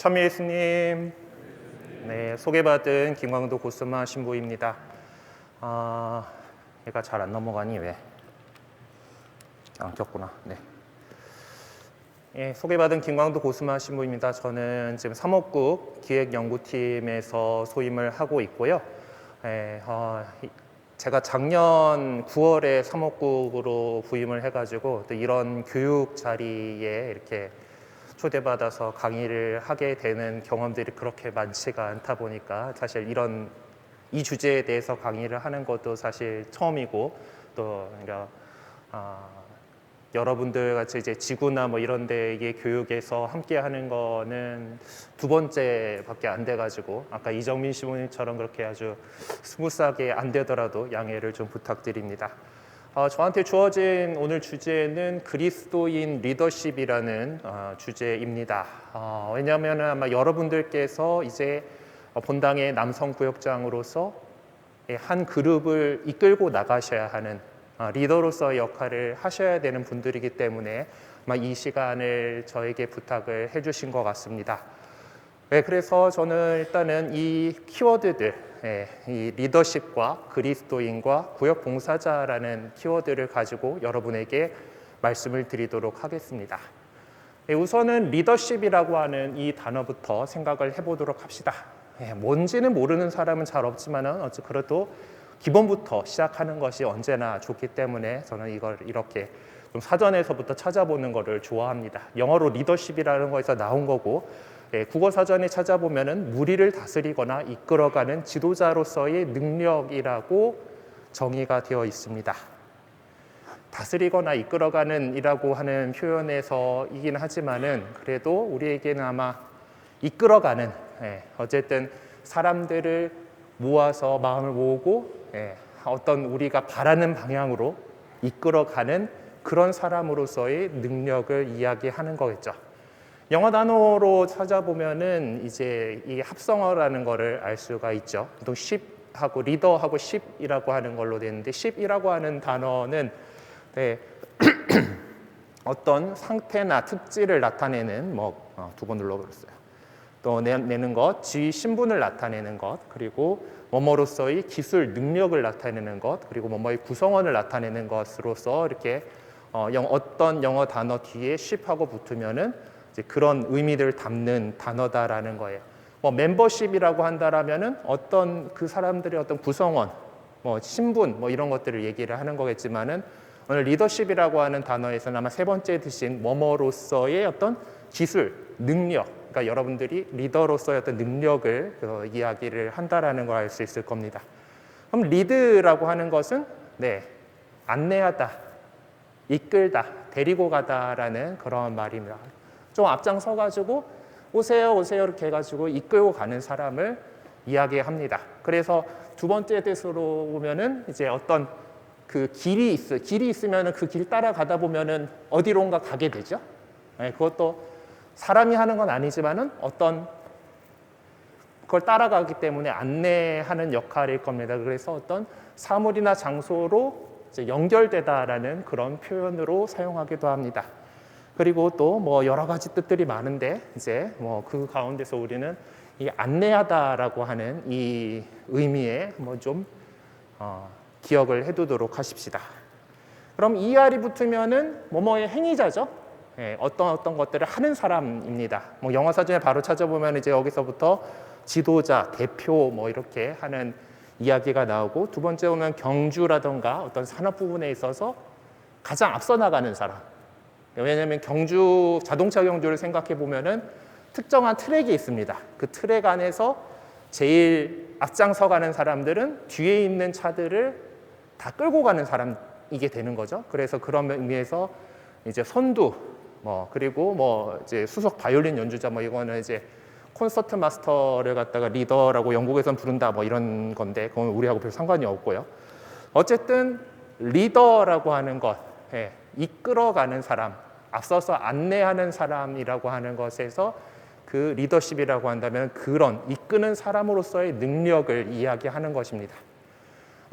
찬미 예수님, 네, 소개받은 김광도 고스마 신부입니다. 얘가 잘 안 넘어가니 왜? 안 켰구나. 네. 예, 소개받은 김광도 고스마 신부입니다. 저는 지금 사목국 기획연구팀에서 소임을 하고 있고요. 제가 작년 9월에 사목국으로 부임을 해가지고 또 이런 교육 자리에 이렇게 초대받아서 강의를 하게 되는 경험들이 그렇게 많지가 않다 보니까 사실 이 주제에 대해서 강의를 하는 것도 사실 처음이고 또 여러분들 같이 이제 지구나 뭐 이런 데의 교육에서 함께 하는 거는 두 번째밖에 안 돼가지고 아까 이정민 시부님처럼 그렇게 아주 스무스하게 안 되더라도 양해를 좀 부탁드립니다. 저한테 주어진 오늘 주제는 그리스도인 리더십이라는 주제입니다. 왜냐하면 아마 여러분들께서 이제 본당의 남성 구역장으로서 한 그룹을 이끌고 나가셔야 하는 리더로서의 역할을 하셔야 되는 분들이기 때문에 아마 이 시간을 저에게 부탁을 해주신 것 같습니다. 네, 그래서 저는 일단은 이 키워드들, 이 리더십과 그리스도인과 구역 봉사자라는 키워드를 가지고 여러분에게 말씀을 드리도록 하겠습니다. 우선은 리더십이라고 하는 이 단어부터 생각을 해보도록 합시다. 뭔지는 모르는 사람은 잘 없지만은 그래도 기본부터 시작하는 것이 언제나 좋기 때문에 저는 이걸 이렇게 좀 사전에서부터 찾아보는 것을 좋아합니다. 영어로 리더십이라는 거에서 나온 거고 국어 사전에 찾아보면은 무리를 다스리거나 이끌어가는 지도자로서의 능력이라고 정의가 되어 있습니다. 다스리거나 이끌어가는 이라고 하는 표현에서이긴 하지만은 그래도 우리에게는 아마 이끌어가는 어쨌든 사람들을 모아서 마음을 모으고 어떤 우리가 바라는 방향으로 이끌어가는 그런 사람으로서의 능력을 이야기하는 거겠죠. 영어 단어로 찾아보면은 이제 이 합성어라는 거를 알 수가 있죠. 또 ship하고 리더하고 ship이라고 하는 걸로 되는데 ship이라고 하는 단어는 어떤 상태나 특질을 나타내는 두 번 눌러버렸어요. 또 내는 것, 지위 신분을 나타내는 것, 그리고 뭐뭐로서의 기술 능력을 나타내는 것, 그리고 뭐뭐의 구성원을 나타내는 것으로서 이렇게 어떤 영어 단어 뒤에 ship하고 붙으면은 이제 그런 의미를 담는 단어다라는 거예요. 멤버십이라고 한다라면은 어떤 그 사람들의 어떤 구성원, 신분, 이런 것들을 얘기를 하는 거겠지만은 오늘 리더십이라고 하는 단어에서는 아마 세 번째 드신 뭐뭐로서의 어떤 기술, 능력, 그러니까 여러분들이 리더로서의 어떤 능력을 이야기를 한다라는 걸 알 수 있을 겁니다. 그럼 리드라고 하는 것은 안내하다, 이끌다, 데리고 가다라는 그런 말입니다. 좀 앞장서 가지고 오세요 이렇게 해가지고 이끌고 가는 사람을 이야기합니다. 그래서 두 번째 뜻으로 보면은 이제 어떤 그 길이 있으면은 그 길 따라가다 보면은 어디론가 가게 되죠. 그것도 사람이 하는 건 아니지만은 어떤 그걸 따라가기 때문에 안내하는 역할일 겁니다. 그래서 어떤 사물이나 장소로 이제 연결되다라는 그런 표현으로 사용하기도 합니다. 그리고 또 여러 가지 뜻들이 많은데 이제 그 가운데서 우리는 이 안내하다라고 하는 이 의미에 좀 기억을 해두도록 하십시다. 그럼 ER이 붙으면은 뭐뭐의 행위자죠. 어떤 것들을 하는 사람입니다. 영어 사전에 바로 찾아보면 이제 여기서부터 지도자, 대표 이렇게 하는 이야기가 나오고 두 번째 보면 경주라던가 어떤 산업 부분에 있어서 가장 앞서 나가는 사람. 왜냐하면 자동차 경주를 생각해 보면은 특정한 트랙이 있습니다. 그 트랙 안에서 제일 앞장서 가는 사람들은 뒤에 있는 차들을 다 끌고 가는 사람이게 되는 거죠. 그래서 그런 의미에서 이제 선두, 그리고 이제 수석 바이올린 연주자 이거는 이제 콘서트 마스터를 갖다가 리더라고 영국에선 부른다 이런 건데 그건 우리하고 별 상관이 없고요. 어쨌든 리더라고 하는 것, 이끌어가는 사람, 앞서서 안내하는 사람이라고 하는 것에서 그 리더십이라고 한다면 그런 이끄는 사람으로서의 능력을 이야기하는 것입니다.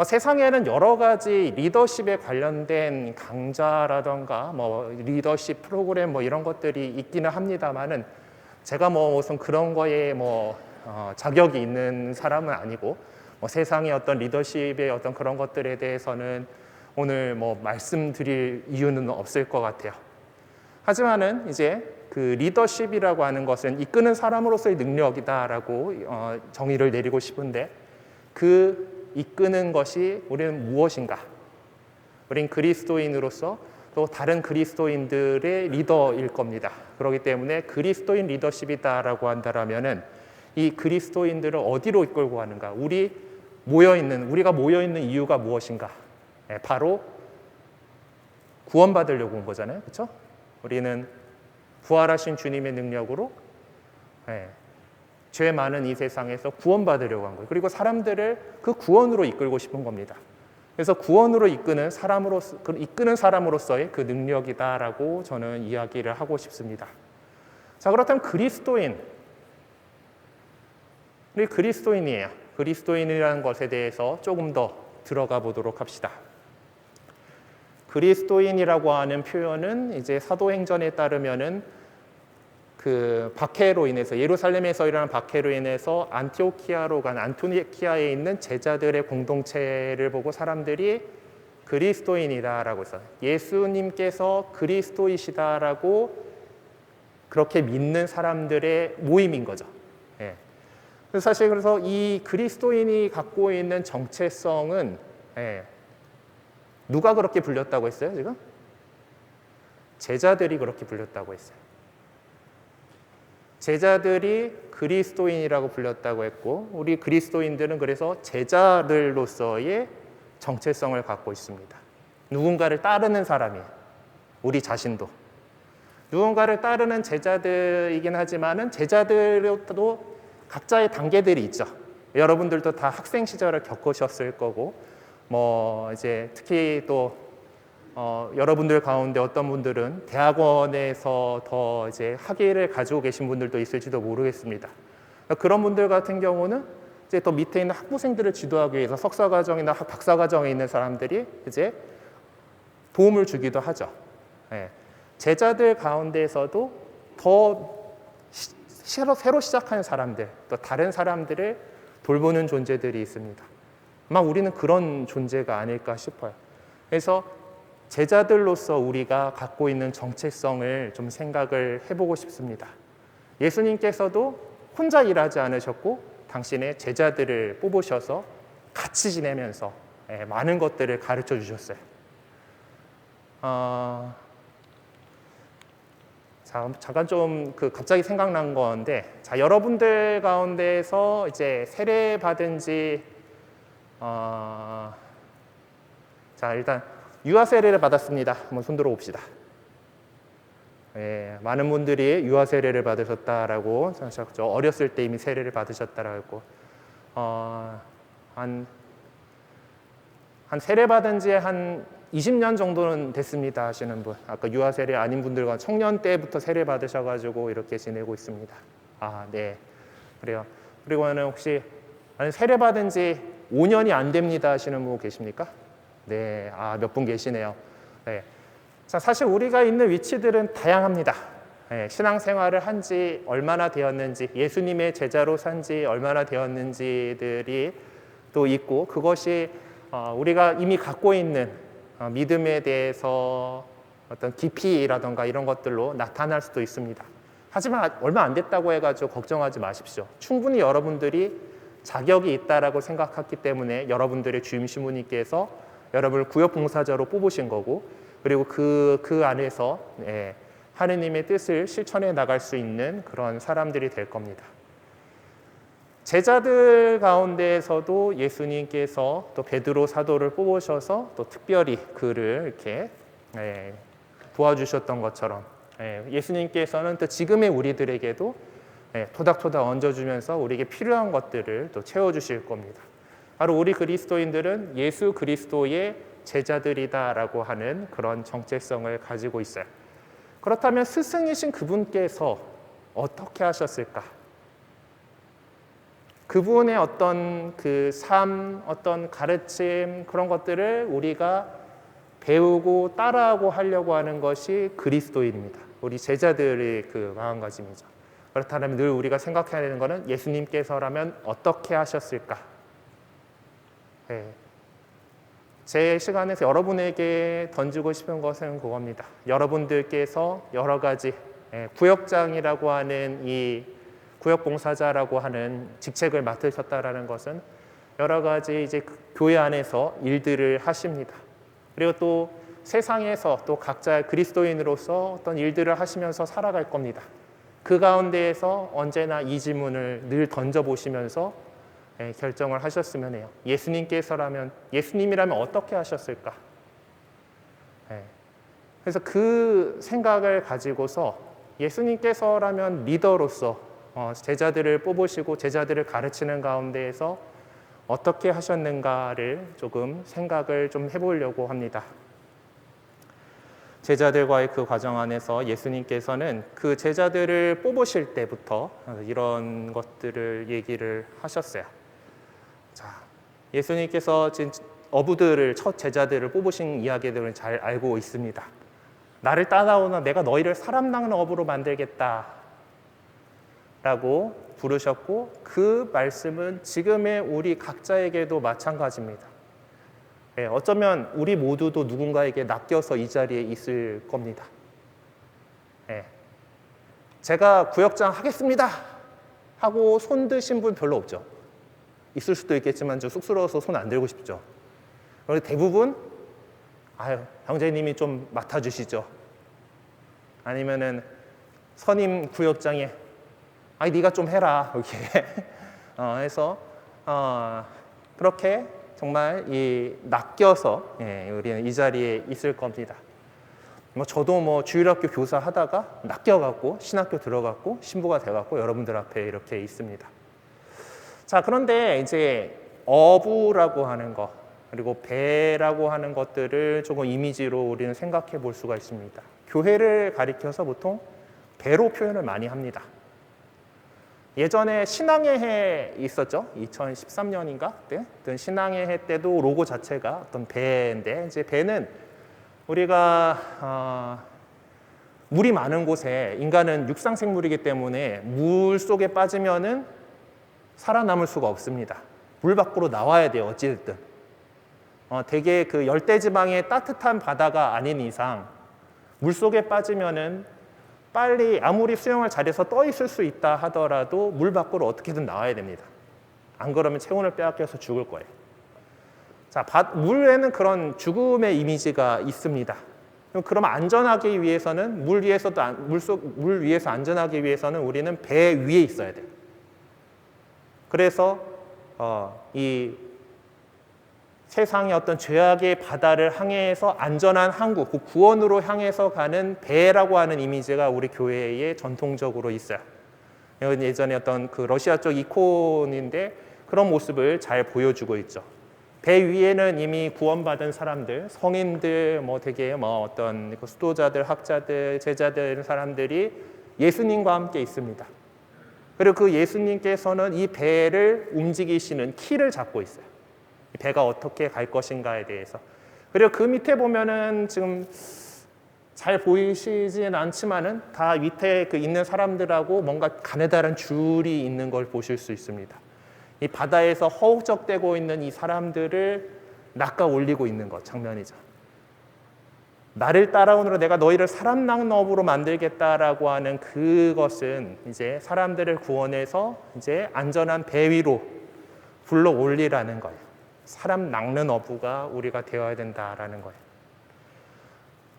세상에는 여러 가지 리더십에 관련된 강좌라던가 리더십 프로그램 이런 것들이 있기는 합니다만은 제가 뭐 무슨 그런 거에 자격이 있는 사람은 아니고 세상의 어떤 리더십의 어떤 그런 것들에 대해서는 오늘 말씀드릴 이유는 없을 것 같아요. 하지만은 이제 그 리더십이라고 하는 것은 이끄는 사람으로서의 능력이다라고 정의를 내리고 싶은데, 그 이끄는 것이 우리는 무엇인가? 우린 그리스도인으로서 또 다른 그리스도인들의 리더일 겁니다. 그렇기 때문에 그리스도인 리더십이다라고 한다면은 이 그리스도인들을 어디로 이끌고 가는가? 우리가 모여 있는 이유가 무엇인가? 바로 구원받으려고 온 거잖아요, 그렇죠? 우리는 부활하신 주님의 능력으로 죄 많은 이 세상에서 구원받으려고 한 거예요. 그리고 사람들을 그 구원으로 이끌고 싶은 겁니다. 그래서 구원으로 이끄는 사람으로서의 그 능력이다라고 저는 이야기를 하고 싶습니다. 자, 그렇다면 우리 그리스도인이에요. 그리스도인이라는 것에 대해서 조금 더 들어가 보도록 합시다. 그리스도인이라고 하는 표현은 이제 사도행전에 따르면은 그 박해로 인해서, 예루살렘에서 일어난 박해로 인해서 안티오키아에 있는 제자들의 공동체를 보고 사람들이 그리스도인이다라고 해서 예수님께서 그리스도이시다라고 그렇게 믿는 사람들의 모임인 거죠. 그래서 사실 그래서 이 그리스도인이 갖고 있는 정체성은 누가 그렇게 불렸다고 했어요, 지금? 제자들이 그렇게 불렸다고 했어요. 제자들이 그리스도인이라고 불렸다고 했고, 우리 그리스도인들은 그래서 제자들로서의 정체성을 갖고 있습니다. 누군가를 따르는 사람이에요. 우리 자신도. 누군가를 따르는 제자들이긴 하지만은 제자들도 각자의 단계들이 있죠. 여러분들도 다 학생 시절을 겪으셨을 거고, 이제 특히 또 여러분들 가운데 어떤 분들은 대학원에서 더 이제 학위를 가지고 계신 분들도 있을지도 모르겠습니다. 그런 분들 같은 경우는 이제 또 밑에 있는 학부생들을 지도하기 위해서 석사과정이나 박사과정에 있는 사람들이 이제 도움을 주기도 하죠. 제자들 가운데에서도 더 새로 시작하는 사람들, 또 다른 사람들을 돌보는 존재들이 있습니다. 아마 우리는 그런 존재가 아닐까 싶어요. 그래서 제자들로서 우리가 갖고 있는 정체성을 좀 생각을 해보고 싶습니다. 예수님께서도 혼자 일하지 않으셨고 당신의 제자들을 뽑으셔서 같이 지내면서 많은 것들을 가르쳐 주셨어요. 잠깐 좀 갑자기 생각난 건데, 자, 여러분들 가운데에서 이제 세례 받은 지 자, 일단 유아 세례를 받았습니다. 한번 손 들어 봅시다. 많은 분들이 유아 세례를 받으셨다라고 생각하셨죠. 어렸을 때 이미 세례를 받으셨다라고. 한 세례 받은 지 한 20년 정도는 됐습니다 하시는 분. 아까 유아 세례 아닌 분들과 청년 때부터 세례 받으셔가지고 이렇게 지내고 있습니다. 네. 그래요. 그리고는 혹시 세례 받은 지 5년이 안 됩니다 하시는 분 계십니까? 네. 몇 분 계시네요. 네. 자, 사실 우리가 있는 위치들은 다양합니다. 신앙생활을 한 지 얼마나 되었는지, 예수님의 제자로 산 지 얼마나 되었는지들이 또 있고, 그것이 우리가 이미 갖고 있는 믿음에 대해서 어떤 깊이라던가 이런 것들로 나타날 수도 있습니다. 하지만 얼마 안 됐다고 해가지고 걱정하지 마십시오. 충분히 여러분들이 자격이 있다라고 생각했기 때문에 여러분들의 주임 신부님께서 여러분을 구역 봉사자로 뽑으신 거고, 그리고 그 안에서 하느님의 뜻을 실천해 나갈 수 있는 그런 사람들이 될 겁니다. 제자들 가운데에서도 예수님께서 또 베드로 사도를 뽑으셔서 또 특별히 그를 이렇게 도와주셨던 것처럼 예수님께서는 또 지금의 우리들에게도 토닥토닥 얹어주면서 우리에게 필요한 것들을 또 채워주실 겁니다. 바로 우리 그리스도인들은 예수 그리스도의 제자들이다라고 하는 그런 정체성을 가지고 있어요. 그렇다면 스승이신 그분께서 어떻게 하셨을까? 그분의 어떤 그 삶, 어떤 가르침, 그런 것들을 우리가 배우고 따라하고 하려고 하는 것이 그리스도인입니다. 우리 제자들의 그 마음가짐이죠. 그렇다면 늘 우리가 생각해야 되는 것은 예수님께서라면 어떻게 하셨을까? 네. 제 시간에서 여러분에게 던지고 싶은 것은 그겁니다. 여러분들께서 여러 가지 구역장이라고 하는 이 구역봉사자라고 하는 직책을 맡으셨다라는 것은 여러 가지 이제 교회 안에서 일들을 하십니다. 그리고 또 세상에서 또 각자 그리스도인으로서 어떤 일들을 하시면서 살아갈 겁니다. 그 가운데에서 언제나 이 질문을 늘 던져보시면서 결정을 하셨으면 해요. 예수님이라면 어떻게 하셨을까? 그래서 그 생각을 가지고서 예수님께서라면 리더로서 제자들을 뽑으시고 제자들을 가르치는 가운데에서 어떻게 하셨는가를 조금 생각을 좀 해보려고 합니다. 제자들과의 그 과정 안에서 예수님께서는 그 제자들을 뽑으실 때부터 이런 것들을 얘기를 하셨어요. 자, 예수님께서 어부들을 첫 제자들을 뽑으신 이야기들은 잘 알고 있습니다. 나를 따라오는 내가 너희를 사람 낚는 어부로 만들겠다 라고 부르셨고, 그 말씀은 지금의 우리 각자에게도 마찬가지입니다. 어쩌면 우리 모두도 누군가에게 낚여서 이 자리에 있을 겁니다. 제가 구역장 하겠습니다 하고 손 드신 분 별로 없죠. 있을 수도 있겠지만 좀 쑥스러워서 손 안 들고 싶죠. 그런데 대부분 형제님이 좀 맡아주시죠. 아니면은 선임 구역장에 네가 좀 해라 이렇게 해서 그렇게 정말 낚여서 우리는 이 자리에 있을 겁니다. 저도 주일학교 교사 하다가 낚여갖고 신학교 들어갔고 신부가 돼갖고 여러분들 앞에 이렇게 있습니다. 자, 그런데 이제 어부라고 하는 것 그리고 배라고 하는 것들을 조금 이미지로 우리는 생각해 볼 수가 있습니다. 교회를 가리켜서 보통 배로 표현을 많이 합니다. 예전에 신앙의 해 있었죠. 2013년인가 그때 신앙의 해 때도 로고 자체가 어떤 배인데, 이제 배는 우리가 물이 많은 곳에, 인간은 육상 생물이기 때문에 물 속에 빠지면은 살아남을 수가 없습니다. 물 밖으로 나와야 돼요. 어찌됐든 되게 그 열대지방의 따뜻한 바다가 아닌 이상 물 속에 빠지면은 빨리 아무리 수영을 잘해서 떠 있을 수 있다 하더라도 물 밖으로 어떻게든 나와야 됩니다. 안 그러면 체온을 빼앗겨서 죽을 거예요. 자, 물에는 그런 죽음의 이미지가 있습니다. 그럼 안전하기 위해서는 물 위에서 안전하기 위해서는 우리는 배 위에 있어야 돼요. 그래서 이 세상의 어떤 죄악의 바다를 항해해서 안전한 항구, 그 구원으로 향해서 가는 배라고 하는 이미지가 우리 교회에 전통적으로 있어요. 이건 예전에 어떤 그 러시아 쪽 이콘인데 그런 모습을 잘 보여주고 있죠. 배 위에는 이미 구원받은 사람들, 성인들, 되게 어떤 수도자들, 학자들, 제자들 이런 사람들이 예수님과 함께 있습니다. 그리고 그 예수님께서는 이 배를 움직이시는 키를 잡고 있어요. 배가 어떻게 갈 것인가에 대해서. 그리고 그 밑에 보면은 지금 잘 보이시진 않지만은 다 밑에 그 있는 사람들하고 뭔가 가느다란 줄이 있는 걸 보실 수 있습니다. 이 바다에서 허우적대고 있는 이 사람들을 낚아 올리고 있는 것 장면이죠. 나를 따라오느라 내가 너희를 사람 낚는 어부로 만들겠다라고 하는 그것은 이제 사람들을 구원해서 이제 안전한 배 위로 불러 올리라는 거예요. 사람 낚는 어부가 우리가 되어야 된다라는 거예요.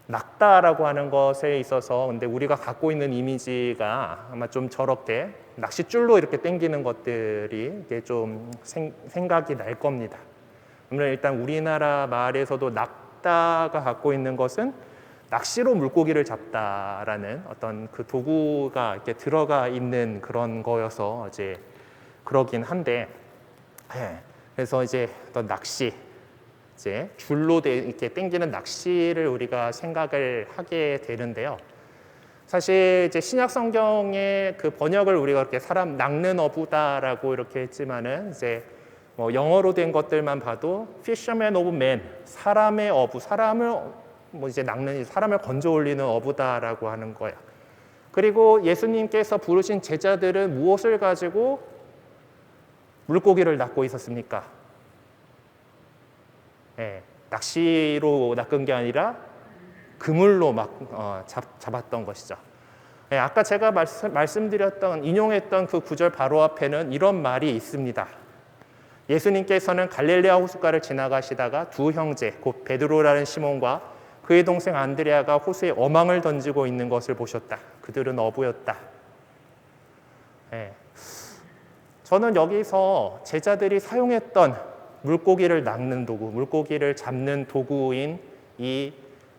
낚다라고 하는 것에 있어서 근데 우리가 갖고 있는 이미지가 아마 좀 저렇게 낚싯줄로 이렇게 당기는 것들이 이게 좀 생각이 날 겁니다. 그러면 일단 우리나라 말에서도 낚다가 갖고 있는 것은 낚시로 물고기를 잡다라는 어떤 그 도구가 이렇게 들어가 있는 그런 거여서 이제 그러긴 한데, 그래서 이제 어떤 낚시, 이제 줄로 이렇게 당기는 낚시를 우리가 생각을 하게 되는데요. 사실 이제 신약 성경의 그 번역을 우리가 이렇게 사람 낚는 어부다라고 이렇게 했지만은 이제 영어로 된 것들만 봐도 fisherman of men, 사람의 어부, 사람을 이제 낚는 사람을 건져 올리는 어부다라고 하는 거예요. 그리고 예수님께서 부르신 제자들은 무엇을 가지고 물고기를 낚고 있었습니까? 예, 낚시로 낚은 게 아니라 그물로 막 잡았던 것이죠. 예, 아까 제가 말씀드렸던 인용했던 그 구절 바로 앞에는 이런 말이 있습니다. 예수님께서는 갈릴레아 호숫가를 지나가시다가 두 형제 곧 베드로라는 시몬과 그의 동생 안드레아가 호수에 어망을 던지고 있는 것을 보셨다. 그들은 어부였다. 예. 저는 여기서 제자들이 사용했던 물고기를 낚는 도구, 물고기를 잡는 도구인 이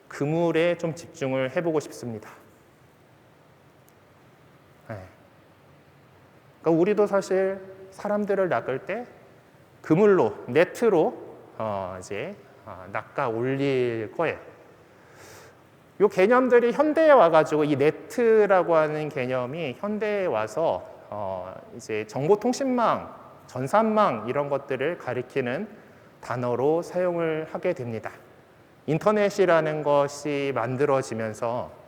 그물에 좀 집중을 해보고 싶습니다. 예. 그러니까 우리도 사실 사람들을 낚을 때 그물로, 네트로 낚아 올릴 거예요. 이 개념들이 현대에 와가지고 이 네트라고 하는 개념이 현대에 와서 이제 정보통신망, 전산망 이런 것들을 가리키는 단어로 사용을 하게 됩니다. 인터넷이라는 것이 만들어지면서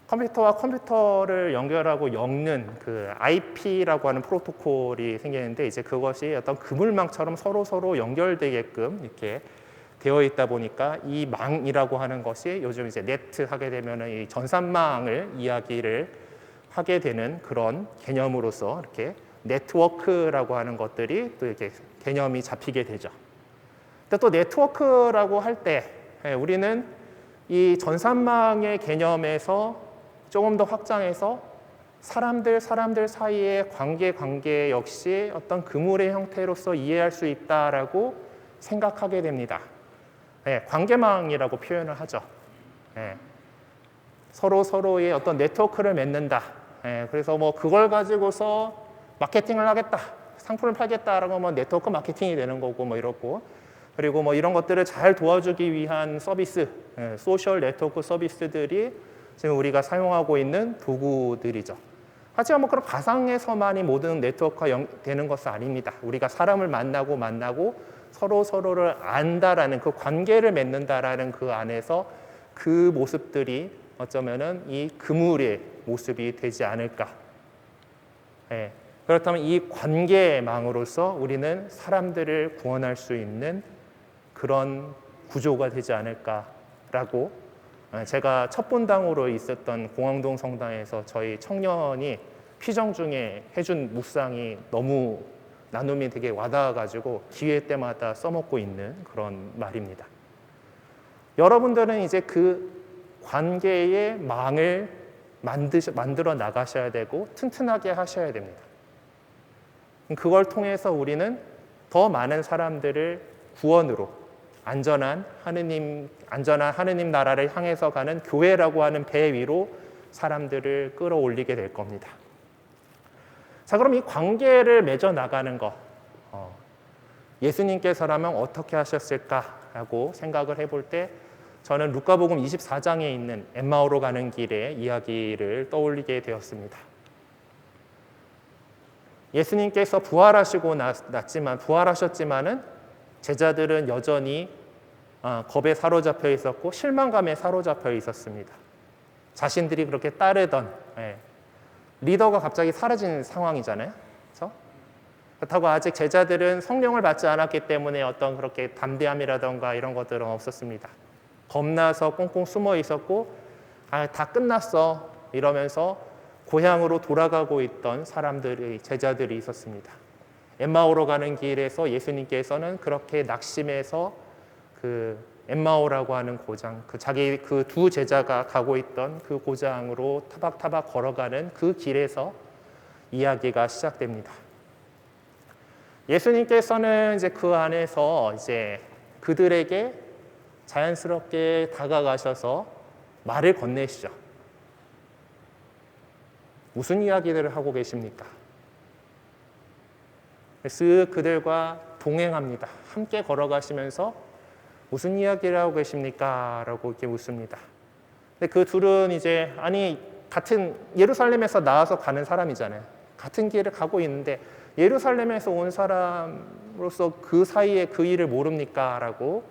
컴퓨터와 컴퓨터를 연결하고 엮는 그 IP라고 하는 프로토콜이 생기는데 이제 그것이 어떤 그물망처럼 서로 연결되게끔 이렇게 되어 있다 보니까 이 망이라고 하는 것이 요즘 이제 네트 하게 되면은 이 전산망을 이야기를 하게 되는 그런 개념으로서 이렇게 네트워크라고 하는 것들이 또 이렇게 개념이 잡히게 되죠. 근데 또 네트워크라고 할 때 우리는 이 전산망의 개념에서 조금 더 확장해서 사람들 사이의 관계 역시 어떤 그물의 형태로서 이해할 수 있다라고 생각하게 됩니다. 관계망이라고 표현을 하죠. 서로의 어떤 네트워크를 맺는다. 그래서 뭐 그걸 가지고서 마케팅을 하겠다, 상품을 팔겠다라고 하면 네트워크 마케팅이 되는 거고 뭐 이렇고, 그리고 뭐 이런 것들을 잘 도와주기 위한 서비스, 소셜 네트워크 서비스들이 지금 우리가 사용하고 있는 도구들이죠. 하지만 뭐 그런 가상에서만이 모든 네트워크가 되는 것은 아닙니다. 우리가 사람을 만나고 서로를 안다라는 그 관계를 맺는다라는 그 안에서 그 모습들이 어쩌면은 이 그물의 모습이 되지 않을까. 그렇다면 이 관계망으로서 우리는 사람들을 구원할 수 있는 그런 구조가 되지 않을까라고, 제가 첫 본당으로 있었던 공항동 성당에서 저희 청년이 피정 중에 해준 묵상이 너무 나눔이 되게 와닿아가지고 기회 때마다 써먹고 있는 그런 말입니다. 여러분들은 이제 그 관계의 망을 만들어 나가셔야 되고 튼튼하게 하셔야 됩니다. 그걸 통해서 우리는 더 많은 사람들을 구원으로 안전한 하느님 나라를 향해서 가는 교회라고 하는 배 위로 사람들을 끌어올리게 될 겁니다. 자, 그럼 이 관계를 맺어 나가는 것, 예수님께서라면 어떻게 하셨을까라고 생각을 해볼 때 저는 루카복음 24장에 있는 엠마오로 가는 길의 이야기를 떠올리게 되었습니다. 예수님께서 부활하셨지만은 제자들은 여전히 겁에 사로잡혀 있었고 실망감에 사로잡혀 있었습니다. 자신들이 그렇게 따르던 리더가 갑자기 사라진 상황이잖아요. 그렇죠? 그렇다고 아직 제자들은 성령을 받지 않았기 때문에 어떤 그렇게 담대함이라던가 이런 것들은 없었습니다. 겁나서 꽁꽁 숨어 있었고 다 끝났어 이러면서 고향으로 돌아가고 있던 제자들이 있었습니다. 엠마오로 가는 길에서 예수님께서는 그렇게 낙심해서 그 엠마오라고 하는 고장, 그 두 제자가 가고 있던 그 고장으로 타박타박 걸어가는 그 길에서 이야기가 시작됩니다. 예수님께서는 이제 그 안에서 이제 그들에게 자연스럽게 다가가셔서 말을 건네시죠. 무슨 이야기들을 하고 계십니까? 쓱 그들과 동행합니다. 함께 걸어가시면서 무슨 이야기를 하고 계십니까? 라고 이렇게 묻습니다. 근데 그 둘은 이제 같은 예루살렘에서 나와서 가는 사람이잖아요. 같은 길을 가고 있는데 예루살렘에서 온 사람으로서 그 사이에 그 일을 모릅니까? 라고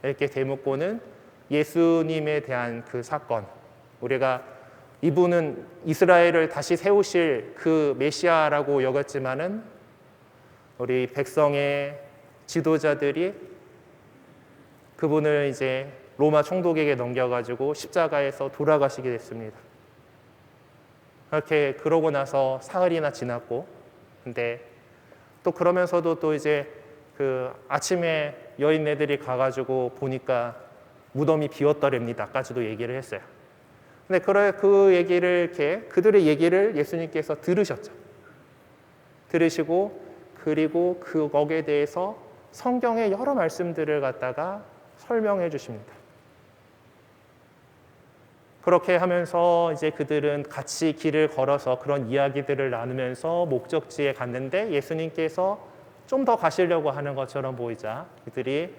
이렇게 되묻고는 예수님에 대한 그 사건, 우리가 이분은 이스라엘을 다시 세우실 그 메시아라고 여겼지만은 우리 백성의 지도자들이 그분을 이제 로마 총독에게 넘겨가지고 십자가에서 돌아가시게 됐습니다. 그렇게 그러고 나서 사흘이나 지났고, 근데 또 그러면서도 또 이제 그 아침에 여인네들이 가가지고 보니까 무덤이 비었더랍니다까지도 얘기를 했어요. 근데 그 얘기를 이렇게 그들의 얘기를 예수님께서 들으셨죠. 들으시고 그리고 거기에 대해서 성경의 여러 말씀들을 갖다가 설명해 주십니다. 그렇게 하면서 이제 그들은 같이 길을 걸어서 그런 이야기들을 나누면서 목적지에 갔는데 예수님께서 좀 더 가시려고 하는 것처럼 보이자 그들이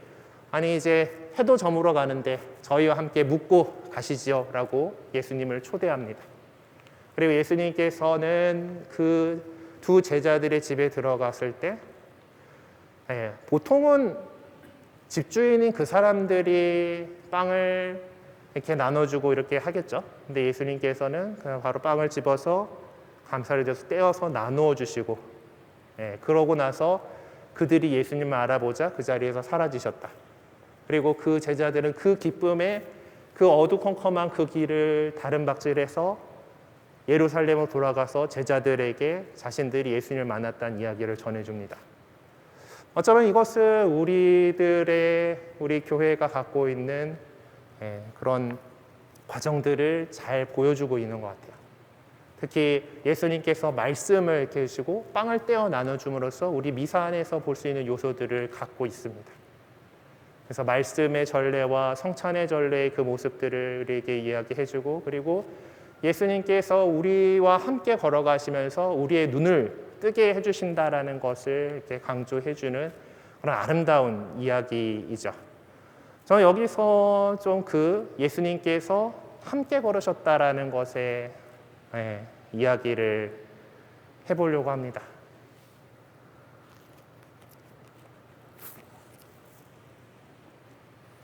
아니 이제 해도 저물어 가는데 저희와 함께 묵고 가시지요 라고 예수님을 초대합니다. 그리고 예수님께서는 그 두 제자들의 집에 들어갔을 때 보통은 집주인인 그 사람들이 빵을 이렇게 나눠주고 이렇게 하겠죠. 근데 예수님께서는 그냥 바로 빵을 집어서 감사를 드려서 떼어서 나누어 주시고 그러고 나서 그들이 예수님을 알아보자 그 자리에서 사라지셨다. 그리고 그 제자들은 그 기쁨에 그 어두컴컴한 그 길을 다른 박질해서 예루살렘으로 돌아가서 제자들에게 자신들이 예수님을 만났다는 이야기를 전해줍니다. 어쩌면 이것은 우리 교회가 갖고 있는 그런 과정들을 잘 보여주고 있는 것 같아요. 특히 예수님께서 말씀을 이렇게 해주시고 빵을 떼어 나눠줌으로써 우리 미사 안에서 볼 수 있는 요소들을 갖고 있습니다. 그래서 말씀의 전례와 성찬의 전례의 그 모습들을 우리에게 이야기해주고 그리고 예수님께서 우리와 함께 걸어가시면서 우리의 눈을 뜨게 해주신다라는 것을 이렇게 강조해주는 그런 아름다운 이야기이죠. 저는 여기서 좀 그 예수님께서 함께 걸으셨다라는 것에 이야기를 해보려고 합니다.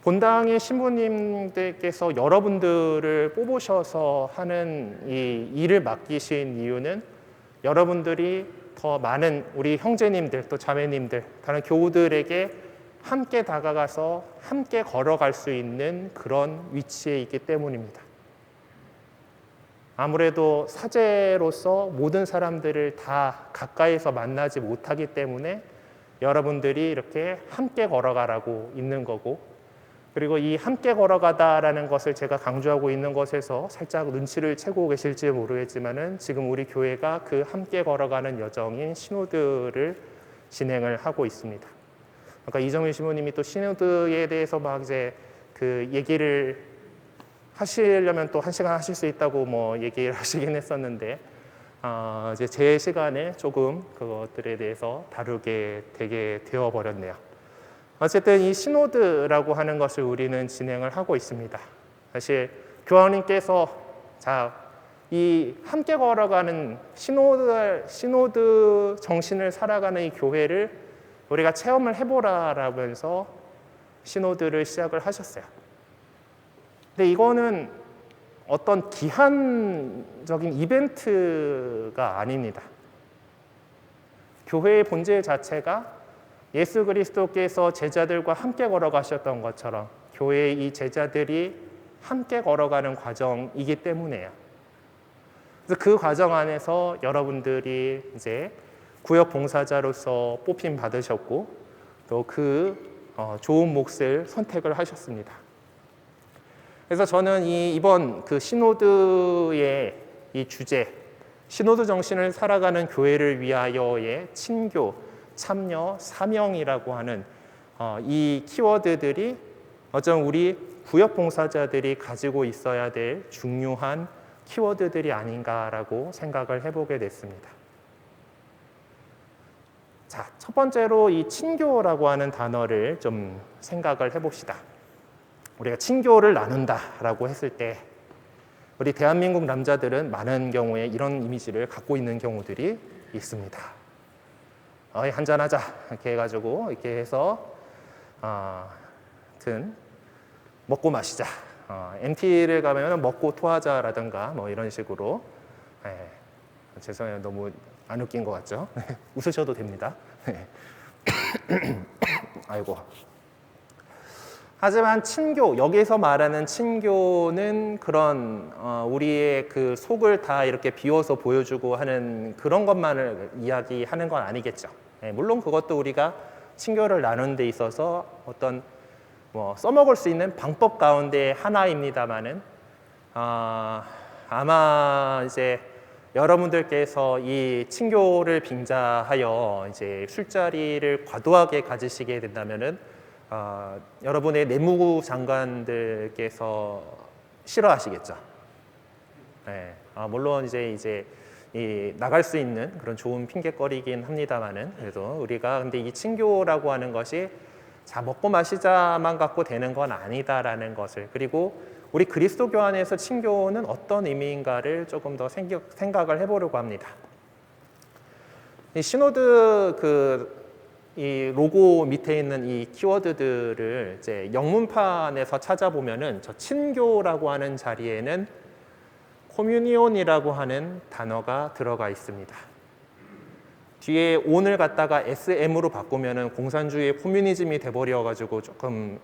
본당의 신부님들께서 여러분들을 뽑으셔서 하는 이 일을 맡기신 이유는 여러분들이 더 많은 우리 형제님들 또 자매님들 다른 교우들에게 함께 다가가서 함께 걸어갈 수 있는 그런 위치에 있기 때문입니다. 아무래도 사제로서 모든 사람들을 다 가까이서 만나지 못하기 때문에 여러분들이 이렇게 함께 걸어가라고 있는 거고 그리고 이 함께 걸어가다라는 것을 제가 강조하고 있는 것에서 살짝 눈치를 채고 계실지 모르겠지만은 지금 우리 교회가 그 함께 걸어가는 여정인 시노드를 진행을 하고 있습니다. 아까 이정민 신부님이 또 시노드에 대해서 막 이제 그 얘기를 하시려면 또 1시간 하실 수 있다고 뭐 얘기를 하시긴 했었는데 이제 제 시간에 조금 그것들에 대해서 다루게 되게 되어 버렸네요. 어쨌든 이 시노드라고 하는 것을 우리는 진행을 하고 있습니다. 사실 교황님께서 이 함께 걸어가는 시노드 정신을 살아가는 이 교회를 우리가 체험을 해보라라면서 시노드를 시작을 하셨어요. 근데 이거는 어떤 기한적인 이벤트가 아닙니다. 교회의 본질 자체가 예수 그리스도께서 제자들과 함께 걸어가셨던 것처럼 교회의 이 제자들이 함께 걸어가는 과정이기 때문에요. 그래서 그 과정 안에서 여러분들이 이제 구역 봉사자로서 뽑힘 받으셨고 또 그 좋은 몫을 선택을 하셨습니다. 그래서 저는 이번 그 시노드의 이 주제, 시노드 정신을 살아가는 교회를 위하여의 친교, 참여, 사명이라고 하는 이 키워드들이 어쩌면 우리 구역 봉사자들이 가지고 있어야 될 중요한 키워드들이 아닌가라고 생각을 해보게 됐습니다. 자, 첫 번째로 이 친교라고 하는 단어를 좀 생각을 해봅시다. 우리가 친교를 나눈다라고 했을 때 우리 대한민국 남자들은 많은 경우에 이런 이미지를 갖고 있는 경우들이 있습니다. 한잔하자 이렇게 해가지고 이렇게 해서 하여튼 먹고 마시자 MT를 가면 먹고 토하자라든가 뭐 이런 식으로. 죄송해요. 너무 안 웃긴 것 같죠? 웃으셔도 됩니다. 아이고. 하지만 친교, 여기서 말하는 친교는 그런 우리의 그 속을 다 이렇게 비워서 보여주고 하는 그런 것만을 이야기하는 건 아니겠죠. 물론 그것도 우리가 친교를 나누는 데 있어서 어떤 뭐 써먹을 수 있는 방법 가운데 하나입니다만은 아마 이제 여러분들께서 이 친교를 빙자하여 이제 술자리를 과도하게 가지시게 된다면은 여러분의 내무부 장관들께서 싫어하시겠죠. 네. 물론 이제 나갈 수 있는 그런 좋은 핑계거리긴 합니다만은 그래도 우리가 근데 이 친교라고 하는 것이 자 먹고 마시자만 갖고 되는 건 아니다라는 것을 그리고 우리 그리스도교 안에서 친교는 어떤 의미인가를 조금 더 생각을 해보려고 합니다. 이 시노드 이 로고 밑에 있는 이 키워드들을 이제 영문판에서 찾아보면은 저 친교라고 하는 자리에는 코뮤니온이라고 하는 단어가 들어가 있습니다. 뒤에 on을 갖다가 SM으로 바꾸면은 공산주의 코뮤니즘이 돼버려가지고 조금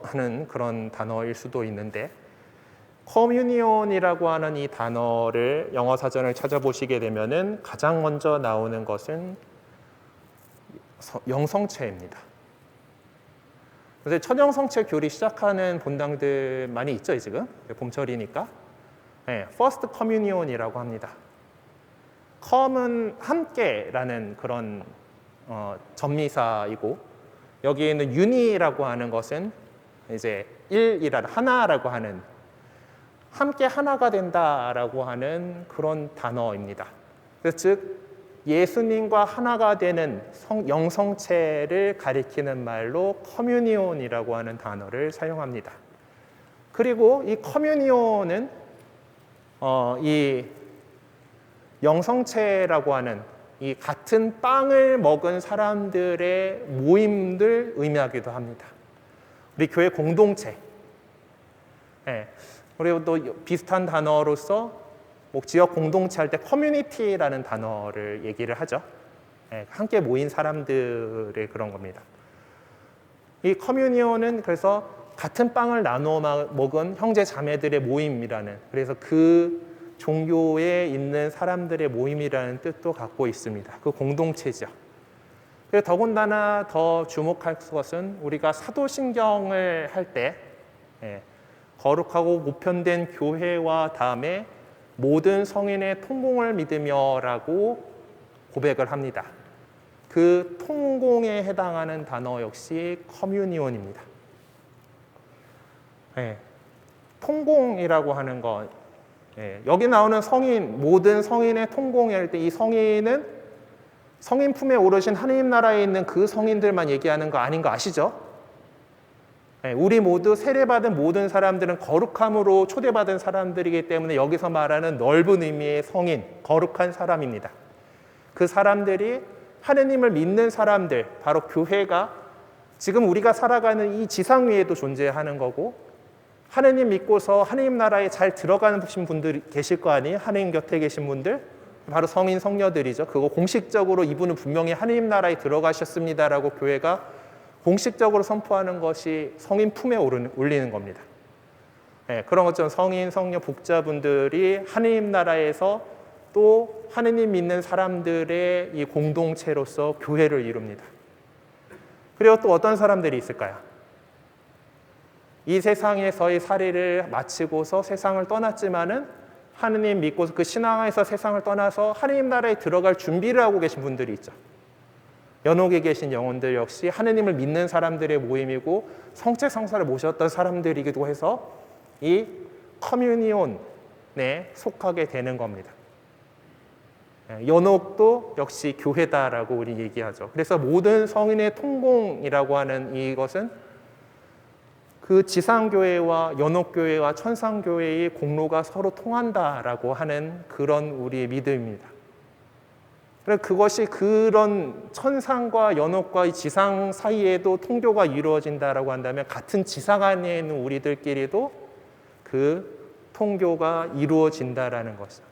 하는 그런 단어일 수도 있는데 커뮤니온이라고 하는 이 단어를 영어 사전을 찾아보시게 되면은 가장 먼저 나오는 것은 영성체입니다. 그래서 천영성체 교리 시작하는 본당들 많이 있죠, 지금 봄철이니까. 네, First Communion이라고 합니다. Come은 함께라는 그런 전미사이고 여기에는 uni라고 하는 것은 이제 일이라는 하나라고 하는 함께 하나가 된다라고 하는 그런 단어입니다. 그래서 즉 예수님과 하나가 되는 영성체를 가리키는 말로 커뮤니온이라고 하는 단어를 사용합니다. 그리고 이 커뮤니온은 이 영성체라고 하는 이 같은 빵을 먹은 사람들의 모임들 의미하기도 합니다. 우리 교회 공동체. 그리고 또 비슷한 단어로서 뭐 지역 공동체 할 때 커뮤니티라는 단어를 얘기를 하죠. 함께 모인 사람들의 그런 겁니다. 이 커뮤니온은 그래서 같은 빵을 나누어 먹은 형제 자매들의 모임이라는 그래서 그 종교에 있는 사람들의 모임이라는 뜻도 갖고 있습니다. 그 공동체죠. 그리고 더군다나 더 주목할 것은 우리가 사도신경을 할 때 거룩하고 보편된 교회와 다음에 모든 성인의 통공을 믿으며라고 고백을 합니다. 그 통공에 해당하는 단어 역시 커뮤니온입니다. 통공이라고 하는 것, 여기 나오는 성인, 모든 성인의 통공일 때 이 성인은 성인 품에 오르신 하느님 나라에 있는 그 성인들만 얘기하는 거 아닌 거 아시죠? 우리 모두 세례받은 모든 사람들은 거룩함으로 초대받은 사람들이기 때문에 여기서 말하는 넓은 의미의 성인, 거룩한 사람입니다. 그 사람들이 하느님을 믿는 사람들, 바로 교회가 지금 우리가 살아가는 이 지상 위에도 존재하는 거고 하느님 믿고서 하느님 나라에 잘 들어가는 분들이 계실 거 아니에요? 하느님 곁에 계신 분들, 바로 성인, 성녀들이죠. 그거 공식적으로 이분은 분명히 하느님 나라에 들어가셨습니다라고 교회가 공식적으로 선포하는 것이 성인 품에 올리는 겁니다. 그런 것처럼 성인, 성녀, 복자분들이 하느님 나라에서 또 하느님 믿는 사람들의 이 공동체로서 교회를 이룹니다. 그리고 또 어떤 사람들이 있을까요? 이 세상에서의 살이를 마치고서 세상을 떠났지만은 하느님 믿고서 그 신앙에서 세상을 떠나서 하느님 나라에 들어갈 준비를 하고 계신 분들이 있죠. 연옥에 계신 영혼들 역시 하느님을 믿는 사람들의 모임이고 성체 성사를 모셨던 사람들이기도 해서 이 커뮤니온에 속하게 되는 겁니다. 연옥도 역시 교회다라고 우리 얘기하죠. 그래서 모든 성인의 통공이라고 하는 이것은 그 지상교회와 연옥교회와 천상교회의 공로가 서로 통한다라고 하는 그런 우리의 믿음입니다. 그것이 그런 천상과 연옥과 이 지상 사이에도 통교가 이루어진다라고 한다면 같은 지상 안에 있는 우리들끼리도 그 통교가 이루어진다라는 것이죠.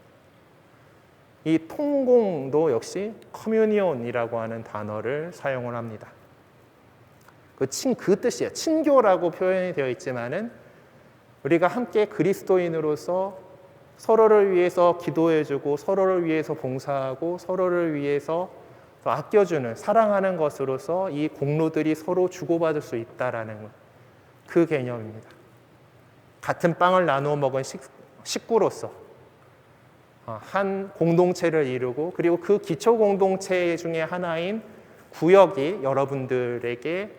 이 통공도 역시 커뮤니온이라고 하는 단어를 사용을 합니다. 그 뜻이에요. 친교라고 표현이 되어 있지만은 우리가 함께 그리스도인으로서 서로를 위해서 기도해주고 서로를 위해서 봉사하고 서로를 위해서 아껴주는 사랑하는 것으로서 이 공로들이 서로 주고받을 수 있다라는 그 개념입니다. 같은 빵을 나누어 먹은 식구로서 한 공동체를 이루고 그리고 그 기초 공동체 중에 하나인 구역이 여러분들에게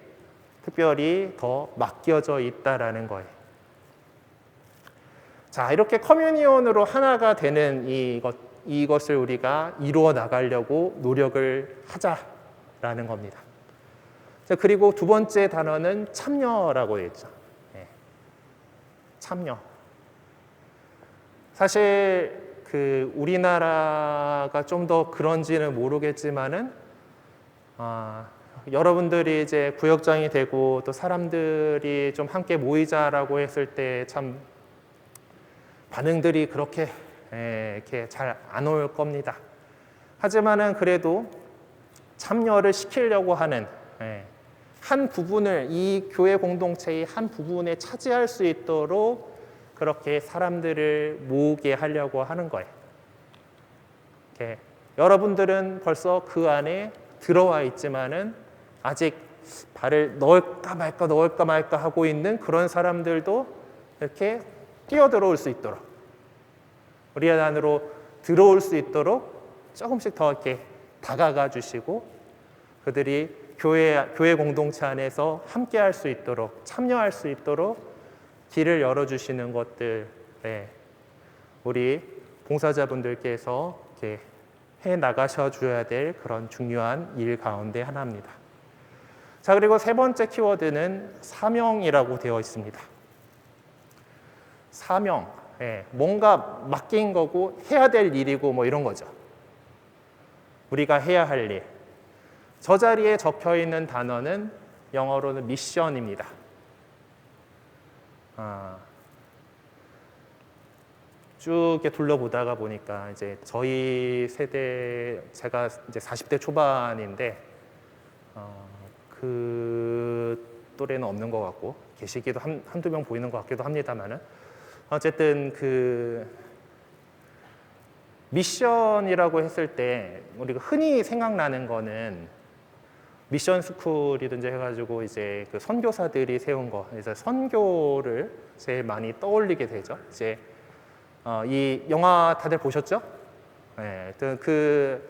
특별히 더 맡겨져 있다라는 거예요. 자, 이렇게 커뮤니온으로 하나가 되는 이것을 우리가 이루어 나가려고 노력을 하자라는 겁니다. 자, 그리고 두 번째 단어는 참여라고 했죠. 참여. 사실 우리나라가 좀 더 그런지는 모르겠지만은 여러분들이 이제 구역장이 되고 또 사람들이 좀 함께 모이자라고 했을 때 참 반응들이 그렇게 이렇게 잘 안 올 겁니다. 하지만은 그래도 참여를 시키려고 하는 한 부분을 이 교회 공동체의 한 부분에 차지할 수 있도록 그렇게 사람들을 모으게 하려고 하는 거예요. 여러분들은 벌써 그 안에 들어와 있지만은 아직 발을 넣을까 말까 하고 있는 그런 사람들도 이렇게 뛰어들어올 수 있도록 우리 안으로 들어올 수 있도록 조금씩 더 이렇게 다가가 주시고 그들이 교회 공동체 안에서 함께 할 수 있도록 참여할 수 있도록 길을 열어주시는 것들 우리 봉사자분들께서 이렇게 해 나가셔 줘야 될 그런 중요한 일 가운데 하나입니다. 자, 그리고 세 번째 키워드는 사명이라고 되어 있습니다. 사명, 뭔가 맡긴 거고 해야 될 일이고 뭐 이런 거죠. 우리가 해야 할 일. 저 자리에 적혀 있는 단어는 영어로는 미션입니다. 쭉 이렇게 둘러보다가 보니까 이제 저희 세대 제가 이제 40대 초반인데 그 또래는 없는 것 같고 계시기도 한두 명 보이는 것 같기도 합니다만은 어쨌든 미션이라고 했을 때 우리가 흔히 생각나는 거는 미션 스쿨이든지 해가지고 이제 그 선교사들이 세운 거, 이제 선교를 제일 많이 떠올리게 되죠. 이제 이 영화 다들 보셨죠? 네, 그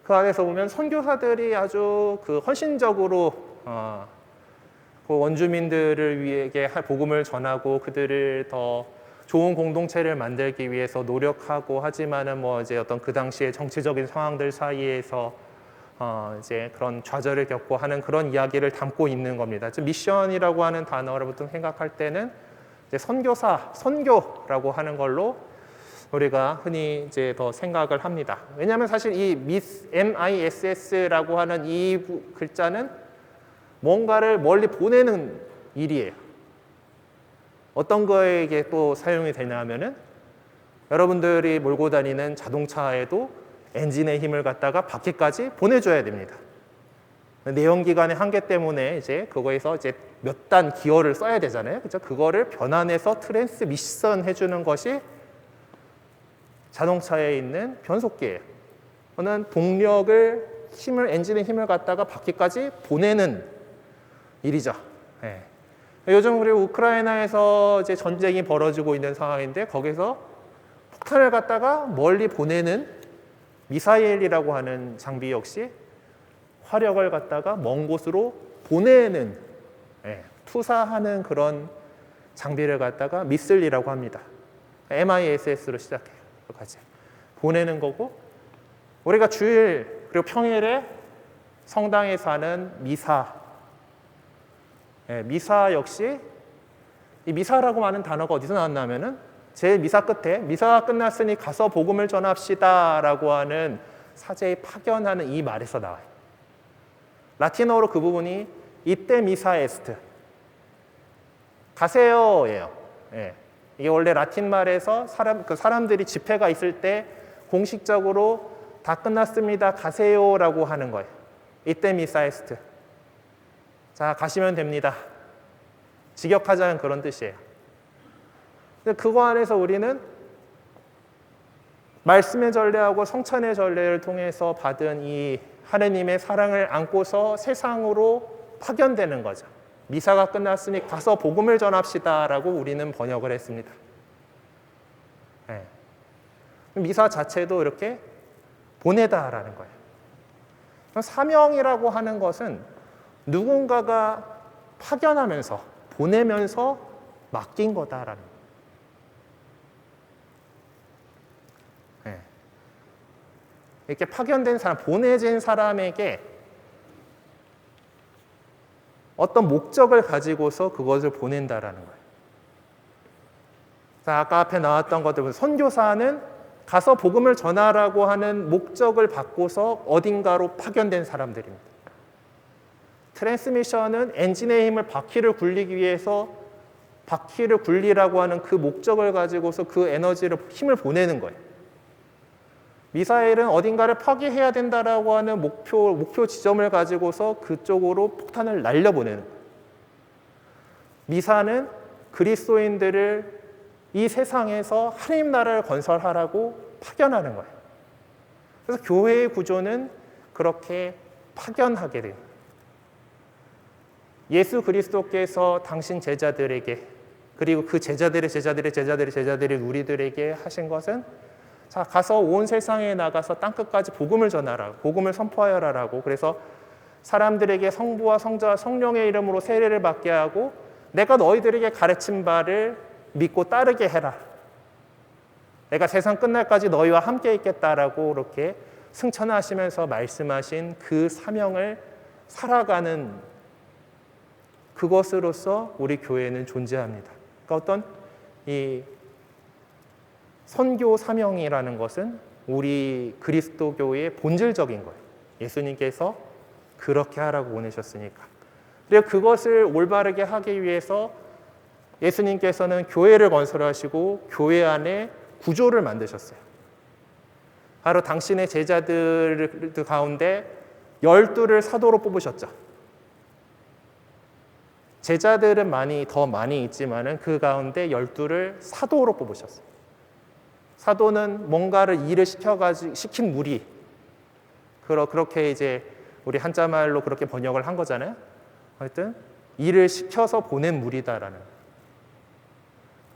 안에서 보면 선교사들이 아주 헌신적으로 그 원주민들을 위해 복음을 전하고 그들을 더 좋은 공동체를 만들기 위해서 노력하고 하지만은 뭐 이제 어떤 그 당시의 정치적인 상황들 사이에서 이제 그런 좌절을 겪고 하는 그런 이야기를 담고 있는 겁니다. 즉 미션이라고 하는 단어를 보통 생각할 때는 이제 선교라고 하는 걸로 우리가 흔히 이제 더 생각을 합니다. 왜냐하면 사실 이 MISS라고 하는 이 글자는 뭔가를 멀리 보내는 일이에요. 어떤 거에게 또 사용이 되냐면은 여러분들이 몰고 다니는 자동차에도 엔진의 힘을 갖다가 바퀴까지 보내줘야 됩니다. 내연기관의 한계 때문에 이제 그거에서 이제 몇 단 기어를 써야 되잖아요. 그렇죠? 그거를 변환해서 트랜스미션 해주는 것이 자동차에 있는 변속기예요. 그거는 동력을 엔진의 힘을 갖다가 바퀴까지 보내는 일이죠. 네. 요즘 우리 우크라이나에서 이제 전쟁이 벌어지고 있는 상황인데 거기서 폭탄을 갖다가 멀리 보내는 미사일이라고 하는 장비 역시 화력을 갖다가 먼 곳으로 보내는 투사하는 그런 장비를 갖다가 미슬이라고 합니다. MISS로 시작해요. 같이 보내는 거고 우리가 주일 그리고 평일에 성당에서 하는 미사 미사 역시 이 미사라고 하는 단어가 어디서 나왔냐면은 제일 미사 끝에 미사가 끝났으니 가서 복음을 전합시다라고 하는 사제의 파견하는 이 말에서 나와요. 라틴어로 그 부분이 이때 미사 에스트 가세요예요. 이게 원래 라틴 말에서 사람들이 집회가 있을 때 공식적으로 다 끝났습니다. 가세요라고 하는 거예요. 이때 미사 에스트. 자, 가시면 됩니다. 직역하자는 그런 뜻이에요. 근데 그거 안에서 우리는 말씀의 전례하고 성찬의 전례를 통해서 받은 이 하느님의 사랑을 안고서 세상으로 파견되는 거죠. 미사가 끝났으니 가서 복음을 전합시다라고 우리는 번역을 했습니다. 네. 미사 자체도 이렇게 보내다라는 거예요. 사명이라고 하는 것은 누군가가 파견하면서 보내면서 맡긴 거다라는 거예요. 네. 이렇게 파견된 사람, 보내진 사람에게 어떤 목적을 가지고서 그것을 보낸다라는 거예요. 자, 아까 앞에 나왔던 것들, 선교사는 가서 복음을 전하라고 하는 목적을 받고서 어딘가로 파견된 사람들입니다. 트랜스미션은 엔진의 힘을 바퀴를 굴리기 위해서 바퀴를 굴리라고 하는 그 목적을 가지고서 그 에너지를, 힘을 보내는 거예요. 미사일은 어딘가를 파괴해야 된다라고 하는 목표 지점을 가지고서 그쪽으로 폭탄을 날려보내는 거예요. 미사는 그리스도인들을 이 세상에서 하나님 나라를 건설하라고 파견하는 거예요. 그래서 교회의 구조는 그렇게 파견하게 돼요. 예수 그리스도께서 당신 제자들에게, 그리고 그 제자들의 우리들에게 하신 것은, 자, 가서 온 세상에 나가서 땅끝까지 복음을 전하라, 복음을 선포하여라라고. 그래서 사람들에게 성부와 성자와 성령의 이름으로 세례를 받게 하고 내가 너희들에게 가르친 바를 믿고 따르게 해라. 내가 세상 끝날까지 너희와 함께 있겠다라고 이렇게 승천하시면서 말씀하신 그 사명을 살아가는 그것으로서 우리 교회는 존재합니다. 그러니까 어떤 이 선교 사명이라는 것은 우리 그리스도교의 본질적인 거예요. 예수님께서 그렇게 하라고 보내셨으니까. 그리고 그것을 올바르게 하기 위해서 예수님께서는 교회를 건설하시고 교회 안에 구조를 만드셨어요. 바로 당신의 제자들 가운데 12를 사도로 뽑으셨죠. 제자들은 더 많이 있지만은 그 가운데 12를 사도로 뽑으셨어요. 사도는 뭔가를 일을 시킨 무리. 그렇게 이제 우리 한자말로 그렇게 번역을 한 거잖아요. 하여튼 일을 시켜서 보낸 무리다라는.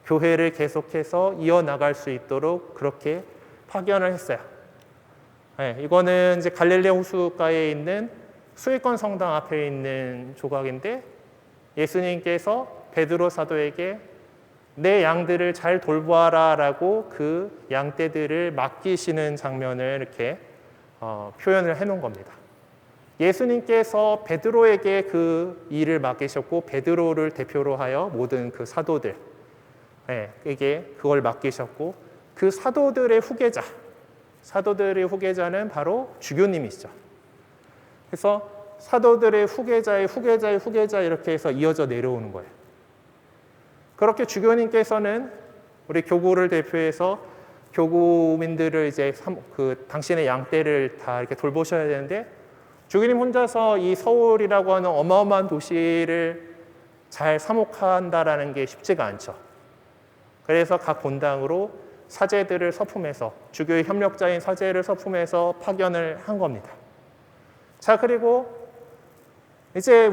교회를 계속해서 이어나갈 수 있도록 그렇게 파견을 했어요. 네, 이거는 이제 갈릴리 호수가에 있는 수익권 성당 앞에 있는 조각인데, 예수님께서 베드로 사도에게 내 양들을 잘 돌보아라라고 그 양떼들을 맡기시는 장면을 이렇게 표현을 해놓은 겁니다. 예수님께서 베드로에게 그 일을 맡기셨고 베드로를 대표로 하여 모든 그 사도들, 에게 그걸 맡기셨고, 그 사도들의 후계자는 바로 주교님이시죠. 그래서 사도들의 후계자의 후계자 이렇게 해서 이어져 내려오는 거예요. 그렇게 주교님께서는 우리 교구를 대표해서 교구민들을 이제 당신의 양떼를 다 이렇게 돌보셔야 되는데, 주교님 혼자서 이 서울이라고 하는 어마어마한 도시를 잘 사목한다라는 게 쉽지가 않죠. 그래서 각 본당으로 사제들을 서품해서, 주교의 협력자인 사제를 서품해서 파견을 한 겁니다. 자, 그리고 이제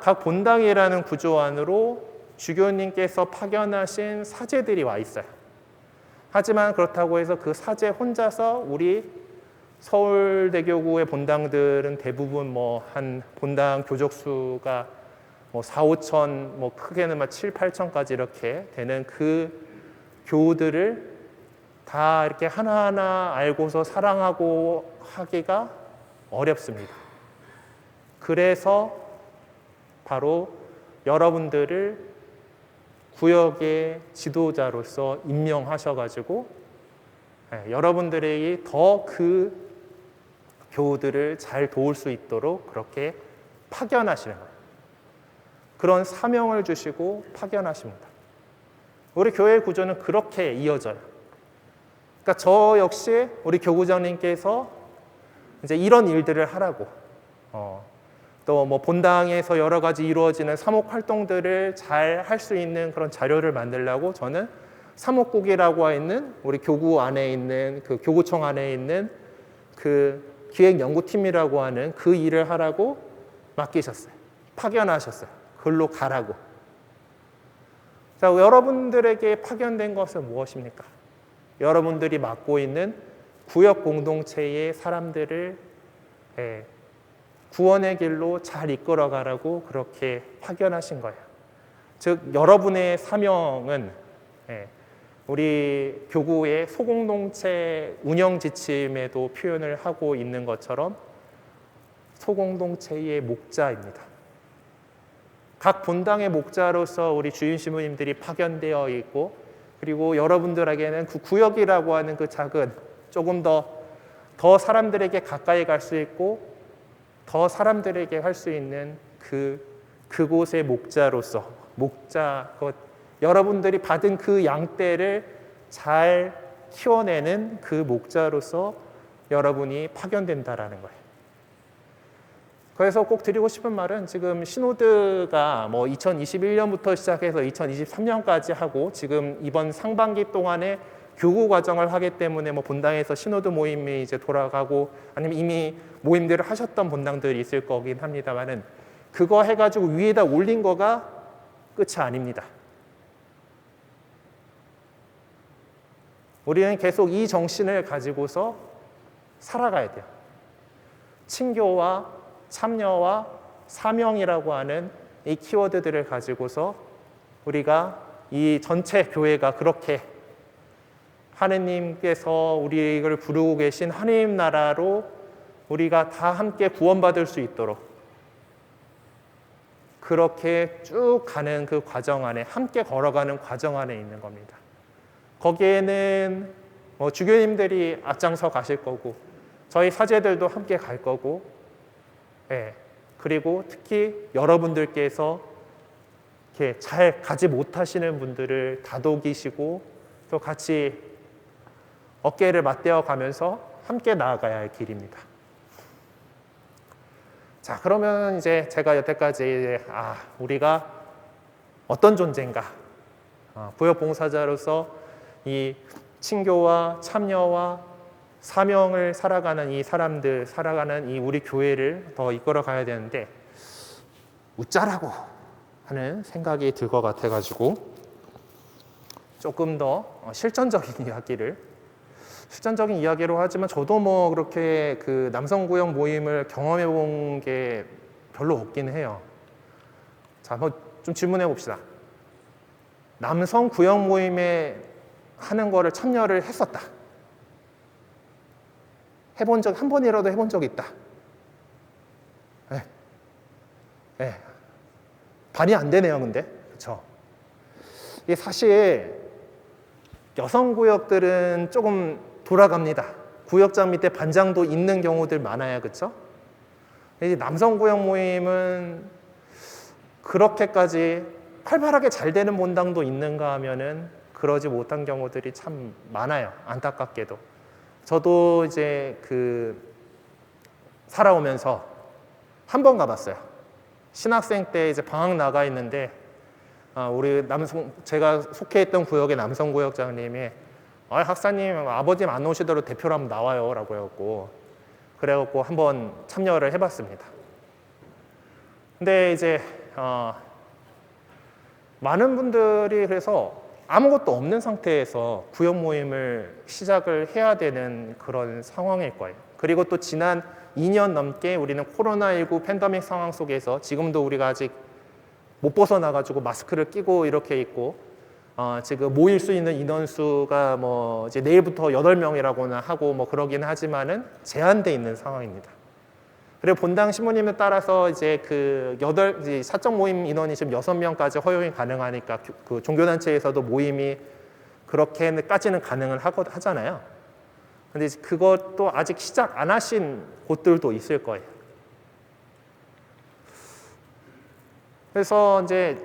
각 본당이라는 구조 안으로 주교님께서 파견하신 사제들이 와 있어요. 하지만 그렇다고 해서 그 사제 혼자서 우리 서울대교구의 본당들은 대부분 한 본당 교족수가 4, 5천, 크게는 7, 8천까지 이렇게 되는 그 교우들을 다 이렇게 하나하나 알고서 사랑하고 하기가 어렵습니다. 그래서 바로 여러분들을 구역의 지도자로서 임명하셔가지고 여러분들에게 더 그 교우들을 잘 도울 수 있도록 그렇게 파견하시는 거예요. 그런 사명을 주시고 파견하십니다. 우리 교회 구조는 그렇게 이어져요. 그러니까 저 역시 우리 교구장님께서 이제 이런 일들을 하라고 또 뭐 본당에서 여러 가지 이루어지는 사목 활동들을 잘 할 수 있는 그런 자료를 만들려고 저는 사목국이라고 있는 우리 교구 안에 있는 그 교구청 안에 있는 그 기획연구팀이라고 하는 그 일을 하라고 맡기셨어요. 파견하셨어요. 글로 가라고. 자, 여러분들에게 파견된 것은 무엇입니까? 여러분들이 맡고 있는 구역 공동체의 사람들을 구원의 길로 잘 이끌어가라고 그렇게 파견하신 거예요. 즉 여러분의 사명은 우리 교구의 소공동체 운영 지침에도 표현을 하고 있는 것처럼 소공동체의 목자입니다. 각 본당의 목자로서 우리 주임 신부님들이 파견되어 있고 그리고 여러분들에게는 그 구역이라고 하는 그 작은 조금 더 사람들에게 가까이 갈 수 있고 더 사람들에게 할 수 있는 그곳의 목자로서 여러분들이 받은 그 양떼를 잘 키워내는 그 목자로서 여러분이 파견된다라는 거예요. 그래서 꼭 드리고 싶은 말은 지금 시노드가 뭐 2021년부터 시작해서 2023년까지 하고 지금 이번 상반기 동안에 교구 과정을 하기 때문에 뭐 본당에서 시노드 모임이 이제 돌아가고 아니면 이미 모임들을 하셨던 본당들이 있을 거긴 합니다만은 그거 해가지고 위에다 올린 거가 끝이 아닙니다. 우리는 계속 이 정신을 가지고서 살아가야 돼요. 친교와 참여와 사명이라고 하는 이 키워드들을 가지고서 우리가 이 전체 교회가 그렇게 하느님께서 우리를 부르고 계신 하느님 나라로 우리가 다 함께 구원받을 수 있도록 그렇게 쭉 가는 그 과정 안에 함께 걸어가는 과정 안에 있는 겁니다. 거기에는 뭐 주교님들이 앞장서 가실 거고 저희 사제들도 함께 갈 거고 그리고 특히 여러분들께서 이렇게 잘 가지 못하시는 분들을 다독이시고 또 같이 어깨를 맞대어 가면서 함께 나아가야 할 길입니다. 자, 그러면 이제 제가 여태까지 우리가 어떤 존재인가? 구역 봉사자로서 이 친교와 참여와 사명을 살아가는 이 사람들, 살아가는 이 우리 교회를 더 이끌어 가야 되는데 웃자라고 하는 생각이 들 것 같아가지고 조금 더 실전적인 이야기로 하지만 저도 뭐 그렇게 그 남성구역 모임을 경험해 본 게 별로 없긴 해요. 자, 뭐 좀 질문해 봅시다. 남성구역 모임에 하는 거를 참여를 했었다. 해본 적, 한 번이라도 해본 적이 있다. 반이 안 되네요, 근데. 그렇죠? 이게 사실 여성구역들은 조금 돌아갑니다. 구역장 밑에 반장도 있는 경우들 많아요, 그렇죠? 남성구역 모임은 그렇게까지 활발하게 잘 되는 본당도 있는가 하면은 그러지 못한 경우들이 참 많아요, 안타깝게도. 저도 이제 살아오면서 한 번 가봤어요. 신학생 때 이제 방학 나가 있는데 제가 속해 있던 구역의 남성구역장님이 학사님 아버님 안 오시더라도 대표로 한번 나와요 라고 해갖고 그래갖고 한번 참여를 해봤습니다. 근데 이제 많은 분들이 그래서 아무것도 없는 상태에서 구역 모임을 시작을 해야 되는 그런 상황일 거예요. 그리고 또 지난 2년 넘게 우리는 코로나19 팬데믹 상황 속에서 지금도 우리가 아직 못 벗어나가지고 마스크를 끼고 이렇게 있고 지금 모일 수 있는 인원수가 뭐 이제 내일부터 8명이라고나 하고 뭐 그러긴 하지만은 제한돼 있는 상황입니다. 그리고 본당 신부님에 따라서 이제 사적 모임 인원이 지금 6명까지 허용이 가능하니까 그 종교단체에서도 모임이 그렇게까지는 가능을 하잖아요. 근데 그것도 아직 시작 안 하신 곳들도 있을 거예요. 그래서 이제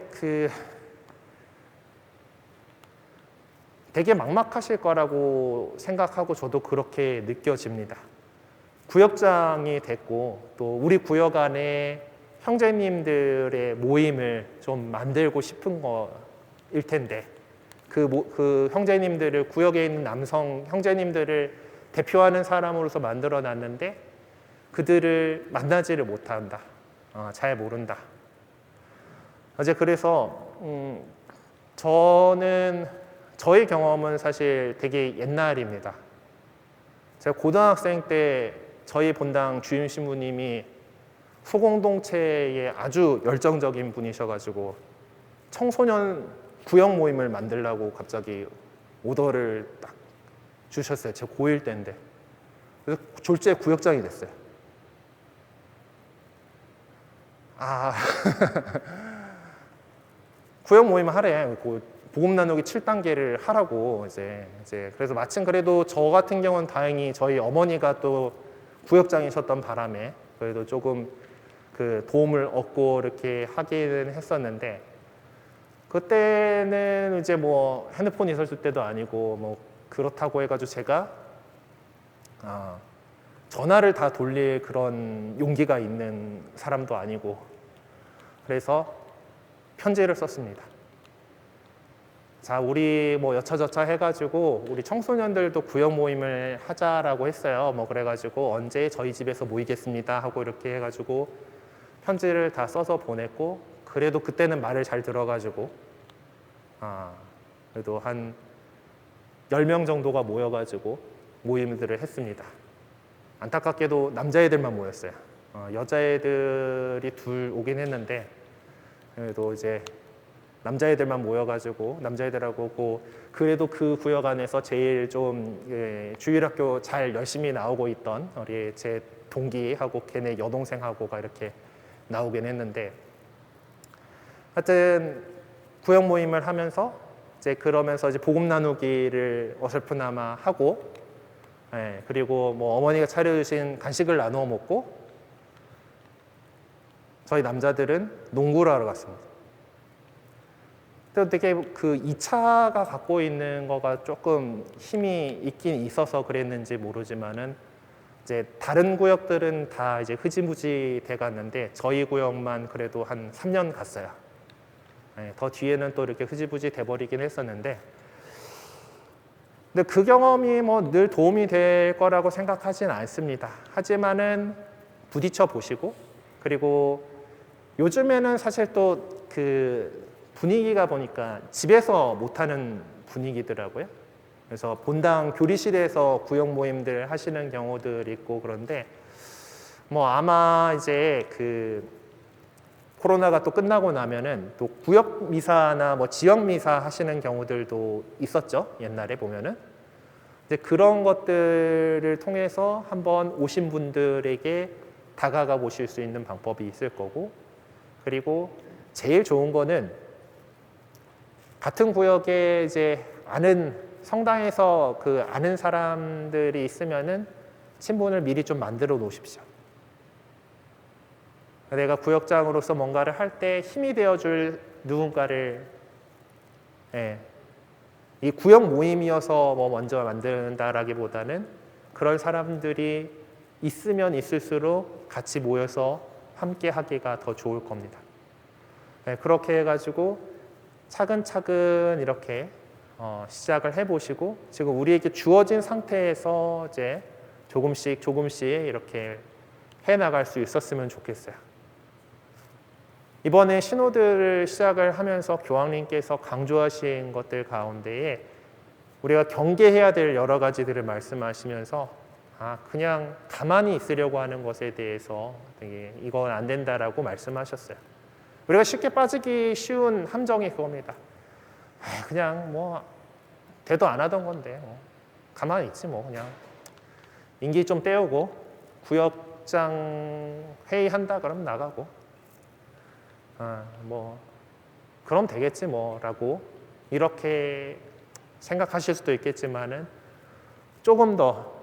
되게 막막하실 거라고 생각하고 저도 그렇게 느껴집니다. 구역장이 됐고 또 우리 구역 안에 형제님들의 모임을 좀 만들고 싶은 거일 텐데 그 형제님들을 구역에 있는 남성 형제님들을 대표하는 사람으로서 만들어 놨는데 그들을 만나지를 못한다. 잘 모른다. 이제 그래서 저의 경험은 사실 되게 옛날입니다. 제가 고등학생 때 저희 본당 주임 신부님이 소공동체에 아주 열정적인 분이셔가지고 청소년 구역 모임을 만들라고 갑자기 오더를 딱 주셨어요. 제가 고1 때인데. 그래서 졸지에 구역장이 됐어요. 구역 모임을 하래. 복음 나누기 7단계를 하라고 이제 그래서 마침 그래도 저 같은 경우는 다행히 저희 어머니가 또 구역장이셨던 바람에 그래도 조금 그 도움을 얻고 이렇게 하기는 했었는데 그때는 이제 뭐 핸드폰이 있었을 때도 아니고 뭐 그렇다고 해가지고 제가 전화를 다 돌릴 그런 용기가 있는 사람도 아니고 그래서 편지를 썼습니다. 자, 우리 뭐 여차저차 해가지고 우리 청소년들도 구역 모임을 하자라고 했어요. 뭐 그래가지고 언제 저희 집에서 모이겠습니다 하고 이렇게 해가지고 편지를 다 써서 보냈고 그래도 그때는 말을 잘 들어가지고 그래도 한 10명 정도가 모여가지고 모임들을 했습니다. 안타깝게도 남자애들만 모였어요. 여자애들이 둘 오긴 했는데 그래도 이제 남자애들만 모여가지고 남자애들하고 그래도 그 구역 안에서 제일 좀 주일학교 잘 열심히 나오고 있던 우리 제 동기하고 걔네 여동생하고가 이렇게 나오긴 했는데 하여튼 구역 모임을 하면서 이제 그러면서 이제 복음 나누기를 어설프나마 하고 그리고 뭐 어머니가 차려주신 간식을 나누어 먹고 저희 남자들은 농구를 하러 갔습니다. 되게 그 2차가 갖고 있는 거가 조금 힘이 있긴 있어서 그랬는지 모르지만은 이제 다른 구역들은 다 이제 흐지부지 돼 갔는데 저희 구역만 그래도 한 3년 갔어요. 더 뒤에는 또 이렇게 흐지부지 돼 버리긴 했었는데 근데 그 경험이 뭐 늘 도움이 될 거라고 생각하진 않습니다. 하지만은 부딪혀 보시고 그리고 요즘에는 사실 또 그 분위기가 보니까 집에서 못하는 분위기더라고요. 그래서 본당 교리실에서 구역 모임들 하시는 경우들이 있고 그런데 뭐 아마 이제 그 코로나가 또 끝나고 나면은 또 구역 미사나 뭐 지역 미사 하시는 경우들도 있었죠. 옛날에 보면은. 이제 그런 것들을 통해서 한번 오신 분들에게 다가가 보실 수 있는 방법이 있을 거고 그리고 제일 좋은 거는 같은 구역에 이제 아는 성당에서 그 아는 사람들이 있으면은 친분을 미리 좀 만들어 놓으십시오. 내가 구역장으로서 뭔가를 할 때 힘이 되어줄 누군가를 이 구역 모임이어서 뭐 먼저 만든다라기보다는 그런 사람들이 있으면 있을수록 같이 모여서 함께 하기가 더 좋을 겁니다. 그렇게 해가지고 차근차근 이렇게 시작을 해보시고 지금 우리에게 주어진 상태에서 이제 조금씩 이렇게 해나갈 수 있었으면 좋겠어요. 이번에 신호들을 시작을 하면서 교황님께서 강조하신 것들 가운데에 우리가 경계해야 될 여러 가지들을 말씀하시면서 그냥 가만히 있으려고 하는 것에 대해서 되게 이건 안 된다라고 말씀하셨어요. 우리가 쉽게 빠지기 쉬운 함정이 그겁니다. 그냥 뭐 대도 안 하던 건데 가만히 있지 뭐 그냥 임기 좀 때우고 구역장 회의한다 그러면 나가고 뭐 그럼 되겠지 뭐라고 이렇게 생각하실 수도 있겠지만은 조금 더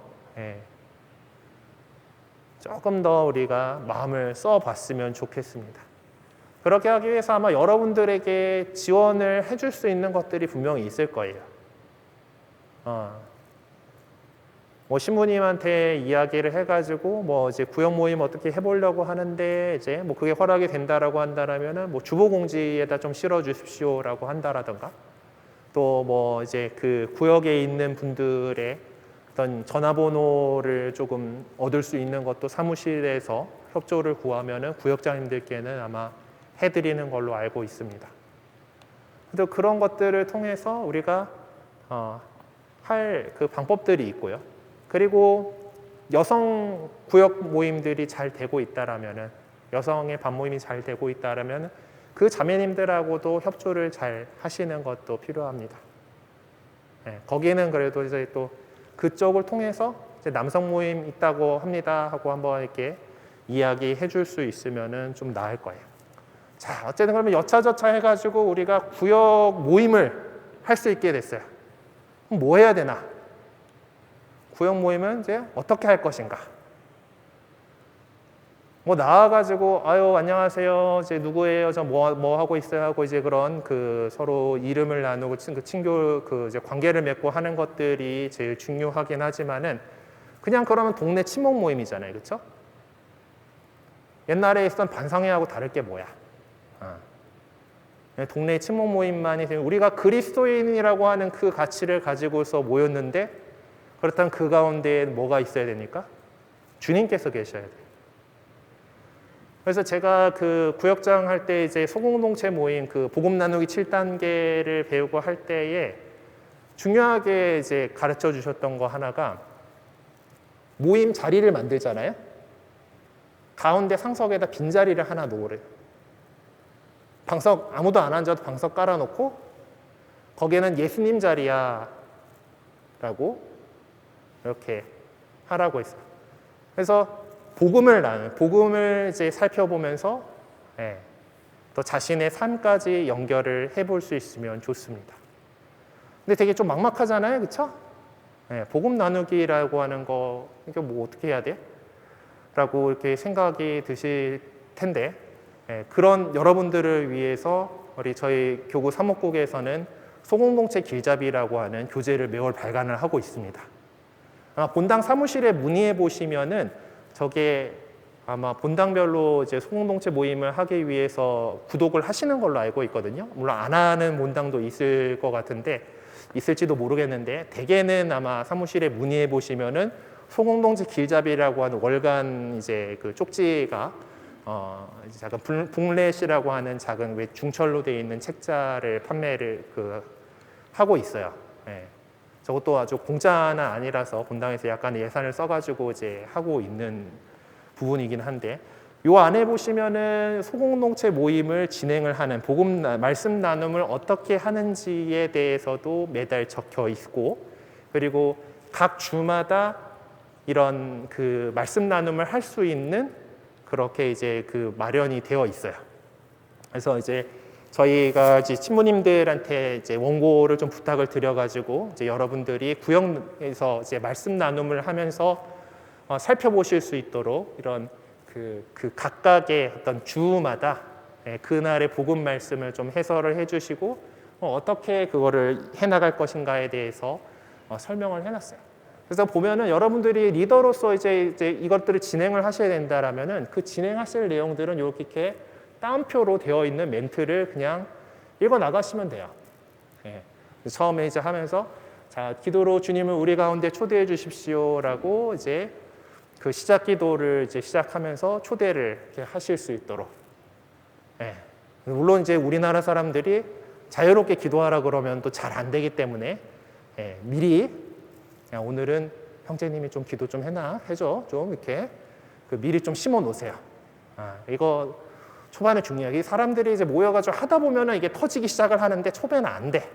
우리가 마음을 써봤으면 좋겠습니다. 그렇게 하기 위해서 아마 여러분들에게 지원을 해줄 수 있는 것들이 분명히 있을 거예요. 뭐 신부님한테 이야기를 해가지고 뭐 이제 구역 모임 어떻게 해보려고 하는데 이제 뭐 그게 허락이 된다라고 한다라면은 뭐 주보공지에다 좀 실어주십시오라고 한다라던가 또 뭐 이제 그 구역에 있는 분들의 어떤 전화번호를 조금 얻을 수 있는 것도 사무실에서 협조를 구하면은 구역장님들께는 아마 해드리는 걸로 알고 있습니다. 또 그런 것들을 통해서 우리가 할 그 방법들이 있고요. 그리고 여성 구역 모임들이 잘 되고 있다라면은 여성의 반 모임이 잘 되고 있다라면 그 자매님들하고도 협조를 잘 하시는 것도 필요합니다. 네, 거기는 그래도 이제 또 그쪽을 통해서 이제 남성 모임 있다고 합니다 하고 한번 이렇게 이야기해 줄 수 있으면은 좀 나을 거예요. 자, 어쨌든 그러면 여차저차 해가지고 우리가 구역 모임을 할 수 있게 됐어요. 그럼 뭐 해야 되나? 구역 모임은 이제 어떻게 할 것인가? 뭐 나와가지고 아유 안녕하세요, 이제 누구예요, 저 뭐 하고 있어요 하고 이제 그런 그 서로 이름을 나누고 그 친교 그 이제 관계를 맺고 하는 것들이 제일 중요하긴 하지만은 그냥 그러면 동네 친목 모임이잖아요, 그렇죠? 옛날에 있었던 반상회하고 다를 게 뭐야? 동네 친목 모임만이 우리가 그리스도인이라고 하는 그 가치를 가지고서 모였는데 그렇다면 그 가운데 뭐가 있어야 됩니까? 주님께서 계셔야 돼요. 그래서 제가 그 구역장 할 때 이제 소공동체 모임 그 복음 나누기 7단계를 배우고 할 때에 중요하게 이제 가르쳐 주셨던 거 하나가 모임 자리를 만들잖아요. 가운데 상석에다 빈자리를 하나 놓으래요. 방석 아무도 안 앉아도 방석 깔아놓고 거기에는 예수님 자리야 라고 이렇게 하라고 했어요. 그래서 복음을 이제 살펴보면서 또 자신의 삶까지 연결을 해볼 수 있으면 좋습니다. 근데 되게 좀 막막하잖아요, 그렇죠? 복음 나누기라고 하는 거 이게 뭐 어떻게 해야 돼? 라고 이렇게 생각이 드실 텐데 그런 여러분들을 위해서 저희 교구 사목국에서는 소공동체 길잡이라고 하는 교재를 매월 발간을 하고 있습니다. 아마 본당 사무실에 문의해 보시면은 저게 아마 본당별로 이제 소공동체 모임을 하기 위해서 구독을 하시는 걸로 알고 있거든요. 물론 안 하는 본당도 있을 것 같은데 있을지도 모르겠는데 대개는 아마 사무실에 문의해 보시면은 소공동체 길잡이라고 하는 월간 이제 그 쪽지가 작은 북렛이라고 하는 작은 왜 중철로 되어 있는 책자를 판매를 하고 있어요. 저것도 아주 공짜는 아니라서 본당에서 약간 예산을 써가지고 이제 하고 있는 부분이긴 한데 요 안에 보시면은 소공동체 모임을 진행을 하는 말씀 나눔을 어떻게 하는지에 대해서도 매달 적혀 있고 그리고 각 주마다 이런 그 말씀 나눔을 할 수 있는 그렇게 이제 그 마련이 되어 있어요. 그래서 이제 저희가 이제 친모님들한테 이제 원고를 좀 부탁을 드려가지고 이제 여러분들이 구역에서 이제 말씀 나눔을 하면서 살펴보실 수 있도록 이런 그 각각의 어떤 주마다 그날의 복음 말씀을 좀 해설을 해주시고 어떻게 그거를 해나갈 것인가에 대해서 설명을 해놨어요. 그래서 보면은 여러분들이 리더로서 이제 이것들을 진행을 하셔야 된다라면은 그 진행하실 내용들은 이렇게 따옴표로 되어 있는 멘트를 그냥 읽어 나가시면 돼요. 처음에 이제 하면서 자 기도로 주님을 우리 가운데 초대해 주십시오라고 이제 그 시작 기도를 이제 시작하면서 초대를 이렇게 하실 수 있도록. 물론 이제 우리나라 사람들이 자유롭게 기도하라 그러면 또 잘 안 되기 때문에 미리 오늘은 형제님이 좀 기도 좀 해줘 좀 이렇게 미리 좀 심어 놓으세요. 이거 초반에 중요하게 사람들이 이제 모여가지고 하다 보면은 이게 터지기 시작을 하는데 초반은 안 돼.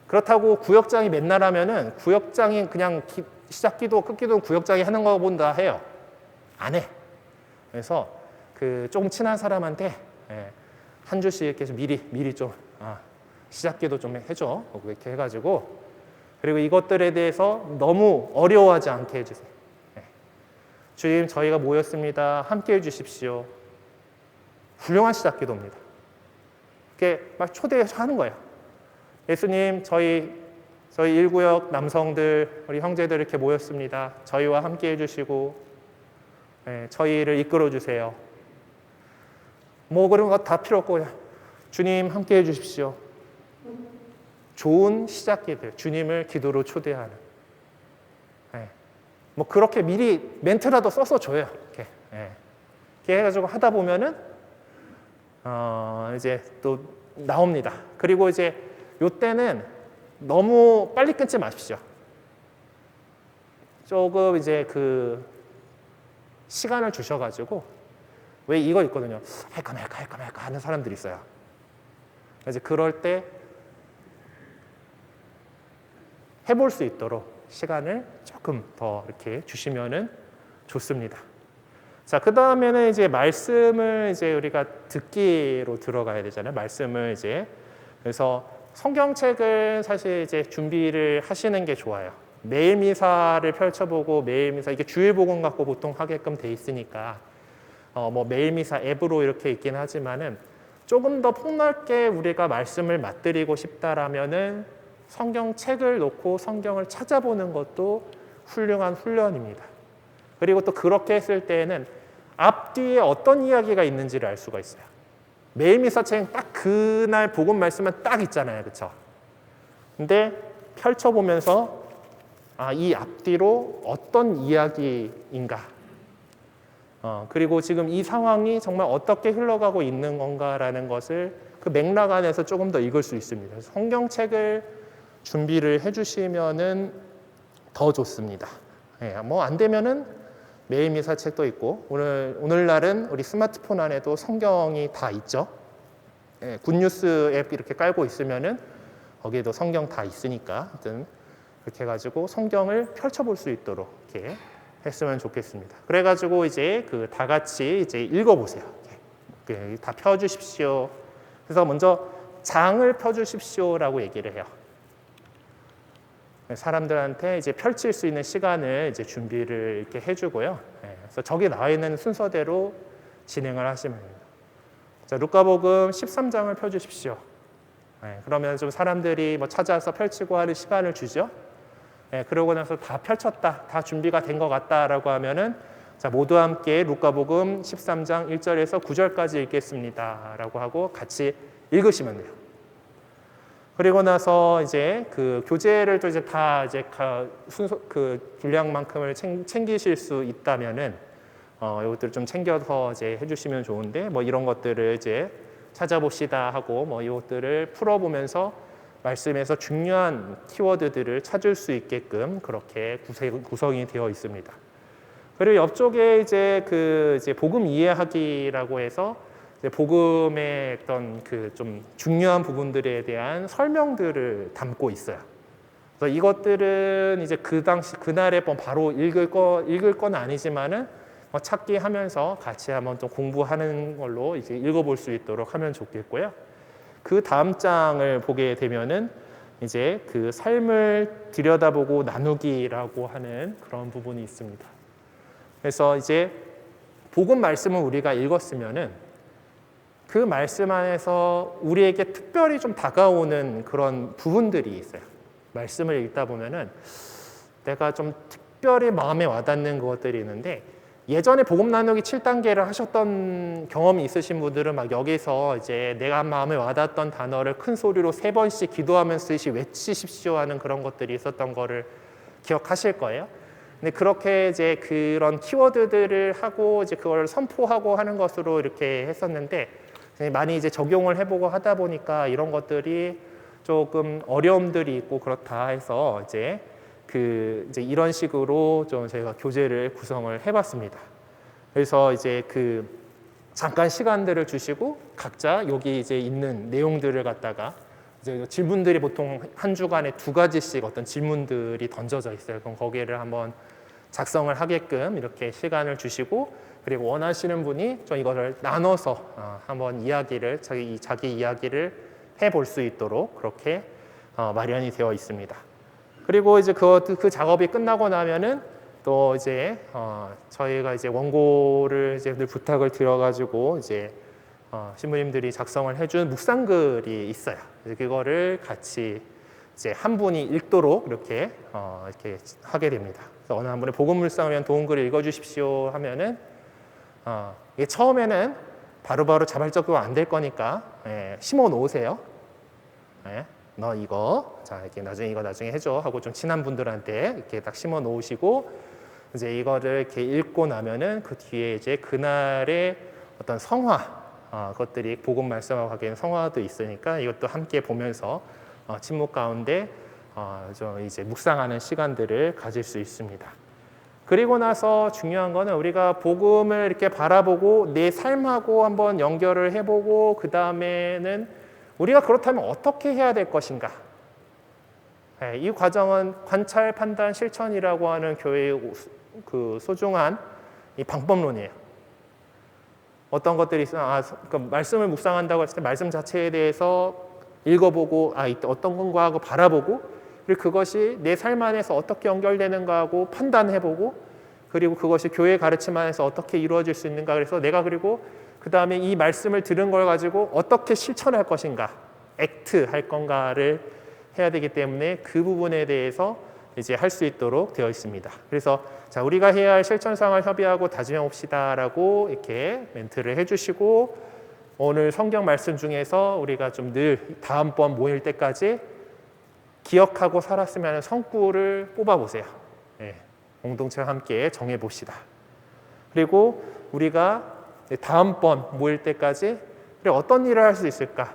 그렇다고 구역장이 맨날 하면은 구역장이 그냥 시작 기도 끝 기도 구역장이 하는 거 본다 해요. 안 해. 그래서 그 조금 친한 사람한테 한 주씩 이렇게 미리 좀 시작 기도 좀 해줘. 이렇게 해가지고 그리고 이것들에 대해서 너무 어려워하지 않게 해주세요. 주님 저희가 모였습니다. 함께 해주십시오. 훌륭한 시작 기도입니다. 이렇게 막 초대하는 거예요. 예수님 저희 저희 1구역 남성들, 우리 형제들 이렇게 모였습니다. 저희와 함께 해주시고 저희를 이끌어 주세요. 뭐 그런 거 다 필요 없고 그냥 주님 함께 해주십시오. 좋은 시작기들, 주님을 기도로 초대하는. 뭐 그렇게 미리 멘트라도 써서 줘요. 이렇게 해가지고 하다 보면은 이제 또 나옵니다. 그리고 이제 요때는 너무 빨리 끊지 마십시오. 조금 이제 그 시간을 주셔가지고 왜 이거 있거든요. 할까 말까 하는 사람들이 있어요. 이제 그럴 때 해볼 수 있도록 시간을 조금 더 이렇게 주시면은 좋습니다. 자, 그 다음에는 이제 말씀을 이제 우리가 듣기로 들어가야 되잖아요. 말씀을 이제 그래서 성경책을 사실 이제 준비를 하시는 게 좋아요. 매일 미사를 펼쳐보고 매일 미사 이게 주일 복음 갖고 보통 하게끔 돼 있으니까 뭐 매일 미사 앱으로 이렇게 있긴 하지만은 조금 더 폭넓게 우리가 말씀을 맛들이고 싶다라면은 성경책을 놓고 성경을 찾아보는 것도 훌륭한 훈련입니다. 그리고 또 그렇게 했을 때에는 앞뒤에 어떤 이야기가 있는지를 알 수가 있어요. 매일 미사책은 딱 그날 복음 말씀은 딱 있잖아요. 그렇죠? 근데 펼쳐보면서 이 앞뒤로 어떤 이야기인가 그리고 지금 이 상황이 정말 어떻게 흘러가고 있는 건가라는 것을 그 맥락 안에서 조금 더 읽을 수 있습니다. 성경책을 준비를 해주시면은 더 좋습니다. 뭐 안 되면은 매일 미사책도 있고 오늘날은 우리 스마트폰 안에도 성경이 다 있죠. 굿뉴스 앱 이렇게 깔고 있으면은 거기에도 성경 다 있으니까 하여튼 그렇게 해가지고 성경을 펼쳐볼 수 있도록 이렇게 했으면 좋겠습니다. 그래가지고 이제 그 다 같이 이제 읽어보세요. 다 펴주십시오. 그래서 먼저 장을 펴주십시오라고 얘기를 해요. 사람들한테 이제 펼칠 수 있는 시간을 이제 준비를 이렇게 해주고요. 그래서 저기 나와 있는 순서대로 진행을 하시면 됩니다. 자, 루카복음 13장을 펴주십시오. 그러면 좀 사람들이 뭐 찾아서 펼치고 하는 시간을 주죠. 그러고 나서 다 펼쳤다, 다 준비가 된 것 같다라고 하면은 자, 모두 함께 루카복음 13장 1절에서 9절까지 읽겠습니다라고 하고 같이 읽으시면 돼요. 그리고 나서 이제 그 교재를 또 이제 다 이제 순서 그 분량만큼을 챙기실 수 있다면은 이것들을 좀 챙겨서 이제 해주시면 좋은데 뭐 이런 것들을 이제 찾아봅시다 하고 뭐 이것들을 풀어보면서 말씀에서 중요한 키워드들을 찾을 수 있게끔 그렇게 구성이 되어 있습니다. 그리고 옆쪽에 이제 그 이제 복음 이해하기라고 해서 복음의 어떤 그 좀 중요한 부분들에 대한 설명들을 담고 있어요. 그래서 이것들은 이제 그 당시 그날에 바로 읽을 건 아니지만은 찾기 하면서 같이 한번 좀 공부하는 걸로 이제 읽어볼 수 있도록 하면 좋겠고요. 그 다음 장을 보게 되면은 이제 그 삶을 들여다보고 나누기라고 하는 그런 부분이 있습니다. 그래서 이제 복음 말씀을 우리가 읽었으면은 그 말씀 안에서 우리에게 특별히 좀 다가오는 그런 부분들이 있어요. 말씀을 읽다 보면은 내가 좀 특별히 마음에 와닿는 것들이 있는데 예전에 복음 나누기 7단계를 하셨던 경험이 있으신 분들은 막 여기서 이제 내가 마음에 와닿았던 단어를 큰 소리로 3번씩 기도하면서 외치십시오 하는 그런 것들이 있었던 거를 기억하실 거예요. 근데 그렇게 이제 그런 키워드들을 하고 이제 그걸 선포하고 하는 것으로 이렇게 했었는데 많이 이제 적용을 해보고 하다 보니까 이런 것들이 조금 어려움들이 있고 그렇다 해서 이제 이제 이런 식으로 좀 저희가 교재를 구성을 해봤습니다. 그래서 이제 그 잠깐 시간들을 주시고 각자 여기 이제 있는 내용들을 갖다가 이제 질문들이 보통 한 주간에 2가지씩 어떤 질문들이 던져져 있어요. 그럼 거기를 한번 작성을 하게끔 이렇게 시간을 주시고 그리고 원하시는 분이 좀 이거를 나눠서 한번 이야기를 자기 이야기를 해볼 수 있도록 그렇게 마련이 되어 있습니다. 그리고 이제 그 작업이 끝나고 나면은 또 이제 저희가 이제 원고를 이제 늘 부탁을 드려가지고 이제 신부님들이 작성을 해준 묵상글이 있어요. 그거를 같이 이제 한 분이 읽도록 이렇게 하게 됩니다. 그래서 어느 한 분이 복음 묵상하면 도움글을 읽어주십시오 하면은 이게 처음에는 바로바로 자발적으로 안 될 거니까 심어 놓으세요. 너 이거 자 이렇게 나중에 이거 나중에 해줘 하고 좀 친한 분들한테 이렇게 딱 심어 놓으시고 이제 이거를 이렇게 읽고 나면은 그 뒤에 이제 그날의 어떤 성화 그것들이 복음 말씀하고 하기에는 성화도 있으니까 이것도 함께 보면서 침묵 가운데 좀 이제 묵상하는 시간들을 가질 수 있습니다. 그리고 나서 중요한 거는 우리가 복음을 이렇게 바라보고 내 삶하고 한번 연결을 해보고 그 다음에는 우리가 그렇다면 어떻게 해야 될 것인가? 이 과정은 관찰, 판단, 실천이라고 하는 교회의 그 소중한 이 방법론이에요. 어떤 것들이 있으면 그러니까 말씀을 묵상한다고 했을 때 말씀 자체에 대해서 읽어보고 어떤 건가 하고 바라보고 그리고 그것이 내 삶 안에서 어떻게 연결되는가 하고 판단해보고 그리고 그것이 교회 가르침 안에서 어떻게 이루어질 수 있는가 그래서 내가 그리고 그 다음에 이 말씀을 들은 걸 가지고 어떻게 실천할 것인가 액트 할 건가를 해야 되기 때문에 그 부분에 대해서 이제 할 수 있도록 되어 있습니다. 그래서 자 우리가 해야 할 실천상을 협의하고 다짐해 봅시다라고 이렇게 멘트를 해주시고 오늘 성경 말씀 중에서 우리가 좀 늘 다음번 모일 때까지 기억하고 살았으면 하는 성구를 뽑아보세요. 공동체와 함께 정해봅시다. 그리고 우리가 다음번 모일 때까지 어떤 일을 할 수 있을까?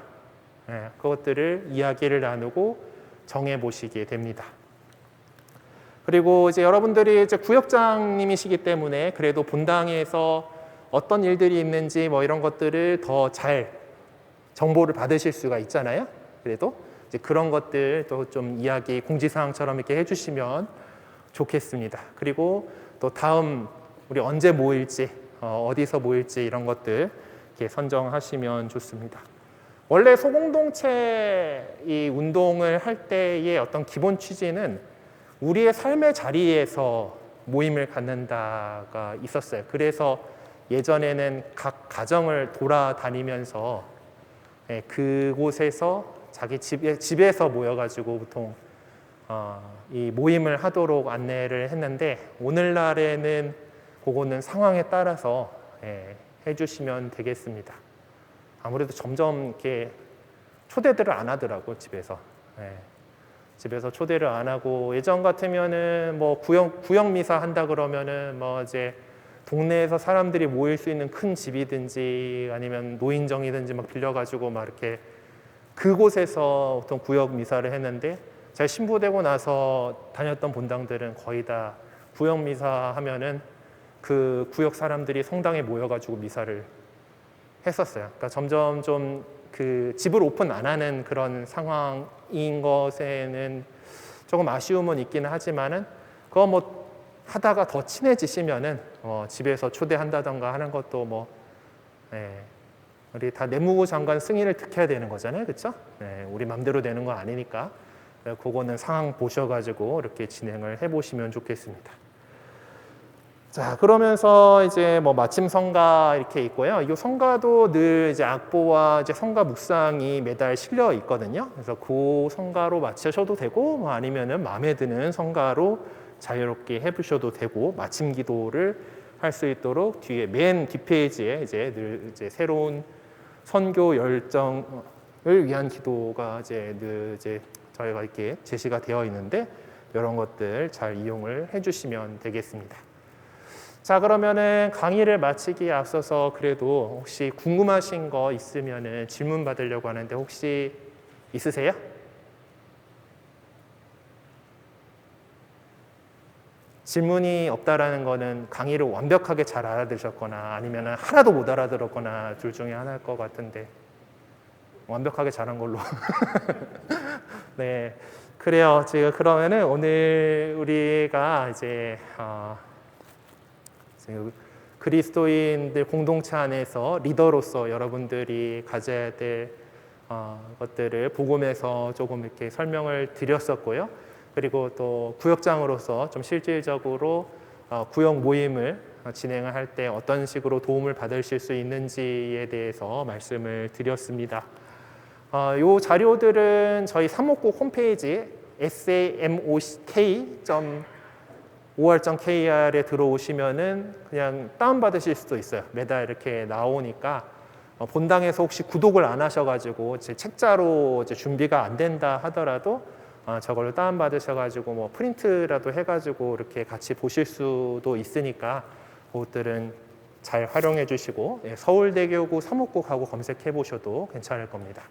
그것들을 이야기를 나누고 정해보시게 됩니다. 그리고 이제 여러분들이 이제 구역장님이시기 때문에 그래도 본당에서 어떤 일들이 있는지 뭐 이런 것들을 더 잘 정보를 받으실 수가 있잖아요. 그래도 이제 그런 것들도 좀 이야기 공지사항처럼 이렇게 해주시면 좋겠습니다. 그리고 또 다음 우리 언제 모일지 어디서 모일지 이런 것들 이렇게 선정하시면 좋습니다. 원래 소공동체 이 운동을 할 때의 어떤 기본 취지는 우리의 삶의 자리에서 모임을 갖는다가 있었어요. 그래서 예전에는 각 가정을 돌아다니면서 그곳에서 자기 집에서 모여가지고 보통 이 모임을 하도록 안내를 했는데 오늘날에는 그거는 상황에 따라서 해주시면 되겠습니다. 아무래도 점점 이렇게 초대들을 안 하더라고요, 집에서. 집에서 초대를 안 하고 예전 같으면은 뭐 구역 미사 한다 그러면은 뭐 이제 동네에서 사람들이 모일 수 있는 큰 집이든지 아니면 노인정이든지 막 빌려가지고 막 이렇게 그곳에서 보통 구역 미사를 했는데 제가 신부되고 나서 다녔던 본당들은 거의 다 구역 미사 하면은 그 구역 사람들이 성당에 모여가지고 미사를 했었어요. 그러니까 점점 좀 그 집을 오픈 안 하는 그런 상황인 것에는 조금 아쉬움은 있기는 하지만은 그거 뭐 하다가 더 친해지시면은 집에서 초대한다던가 하는 것도 뭐 우리 다 내무부 장관 승인을 득해야 되는 거잖아요, 그렇죠? 우리 맘대로 되는 거 아니니까 그거는 상황 보셔가지고 이렇게 진행을 해보시면 좋겠습니다. 자, 그러면서 이제 뭐 마침 성가 이렇게 있고요. 이 성가도 늘 이제 악보와 이제 성가 묵상이 매달 실려 있거든요. 그래서 그 성가로 마치셔도 되고, 뭐 아니면은 마음에 드는 성가로 자유롭게 해보셔도 되고, 마침 기도를 할 수 있도록 뒤에 맨 뒷페이지에 이제 늘 이제 새로운 선교 열정을 위한 기도가 이제 늘 이제 저희가 이렇게 제시가 되어 있는데 이런 것들 잘 이용을 해주시면 되겠습니다. 자, 그러면은 강의를 마치기에 앞서서 그래도 혹시 궁금하신 거 있으면은 질문 받으려고 하는데 혹시 있으세요? 질문이 없다라는 거는 강의를 완벽하게 잘 알아들으셨거나 아니면은 하나도 못 알아들었거나 둘 중에 하나일 것 같은데 완벽하게 잘한 걸로. 네, 그래요. 지금 그러면은 오늘 우리가 이제 그리스도인들 공동체 안에서 리더로서 여러분들이 가져야 될 것들을 복음에서 조금 이렇게 설명을 드렸었고요. 그리고 또 구역장으로서 좀 실질적으로 구역 모임을 진행을 할 때 어떤 식으로 도움을 받으실 수 있는지에 대해서 말씀을 드렸습니다. 이 자료들은 저희 사목국 홈페이지 samok.or.kr에 들어오시면은 그냥 다운받으실 수도 있어요. 매달 이렇게 나오니까 본당에서 혹시 구독을 안 하셔가지고 제 책자로 이제 준비가 안 된다 하더라도 저걸로 다운받으셔가지고 뭐 프린트라도 해가지고 이렇게 같이 보실 수도 있으니까 그것들은 잘 활용해 주시고 서울대교구 사목국하고 검색해 보셔도 괜찮을 겁니다.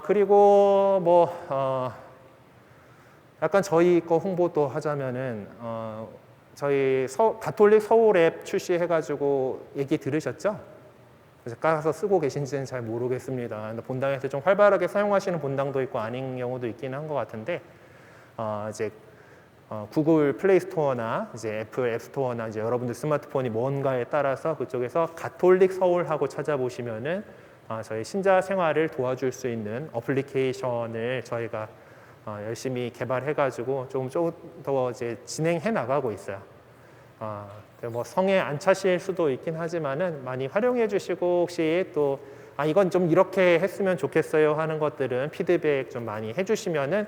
그리고 뭐 약간 저희 거 홍보도 하자면은 저희 가톨릭 서울 앱 출시해가지고 얘기 들으셨죠? 그래서 깔아서 쓰고 계신지는 잘 모르겠습니다. 본당에서 좀 활발하게 사용하시는 본당도 있고 아닌 경우도 있긴 한 것 같은데 이제 구글 플레이 스토어나 이제 애플 앱 스토어나 이제 여러분들 스마트폰이 뭔가에 따라서 그쪽에서 가톨릭 서울하고 찾아보시면은 저희 신자 생활을 도와줄 수 있는 어플리케이션을 저희가 열심히 개발해가지고 조금 더 이제 진행해 나가고 있어요. 뭐 성에 안 차실 수도 있긴 하지만은 많이 활용해 주시고 혹시 또 이건 좀 이렇게 했으면 좋겠어요 하는 것들은 피드백 좀 많이 해주시면은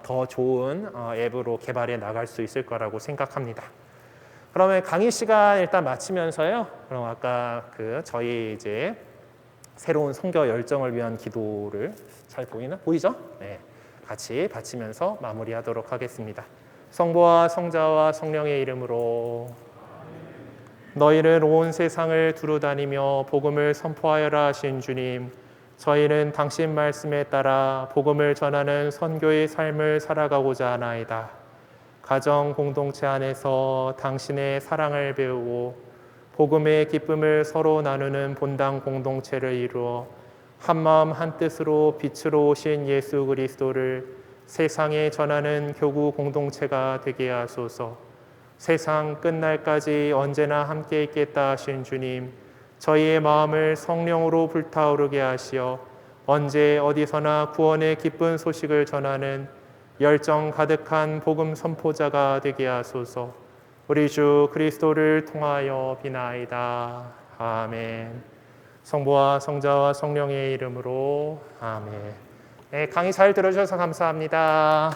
더 좋은 앱으로 개발해 나갈 수 있을 거라고 생각합니다. 그러면 강의 시간 일단 마치면서요. 그럼 아까 저희 이제 새로운 선교 열정을 위한 기도를 잘 보이나? 보이죠? 네. 같이 바치면서 마무리하도록 하겠습니다. 성부와 성자와 성령의 이름으로 너희를 온 세상을 두루다니며 복음을 선포하여라 하신 주님, 저희는 당신 말씀에 따라 복음을 전하는 선교의 삶을 살아가고자 하나이다. 가정 공동체 안에서 당신의 사랑을 배우고 복음의 기쁨을 서로 나누는 본당 공동체를 이루어 한마음 한뜻으로 빛으로 오신 예수 그리스도를 세상에 전하는 교구 공동체가 되게 하소서. 세상 끝날까지 언제나 함께 있겠다 하신 주님, 저희의 마음을 성령으로 불타오르게 하시어 언제 어디서나 구원의 기쁜 소식을 전하는 열정 가득한 복음 선포자가 되게 하소서. 우리 주 그리스도를 통하여 비나이다. 아멘. 성부와 성자와 성령의 이름으로 아멘. 네, 강의 잘 들어주셔서 감사합니다.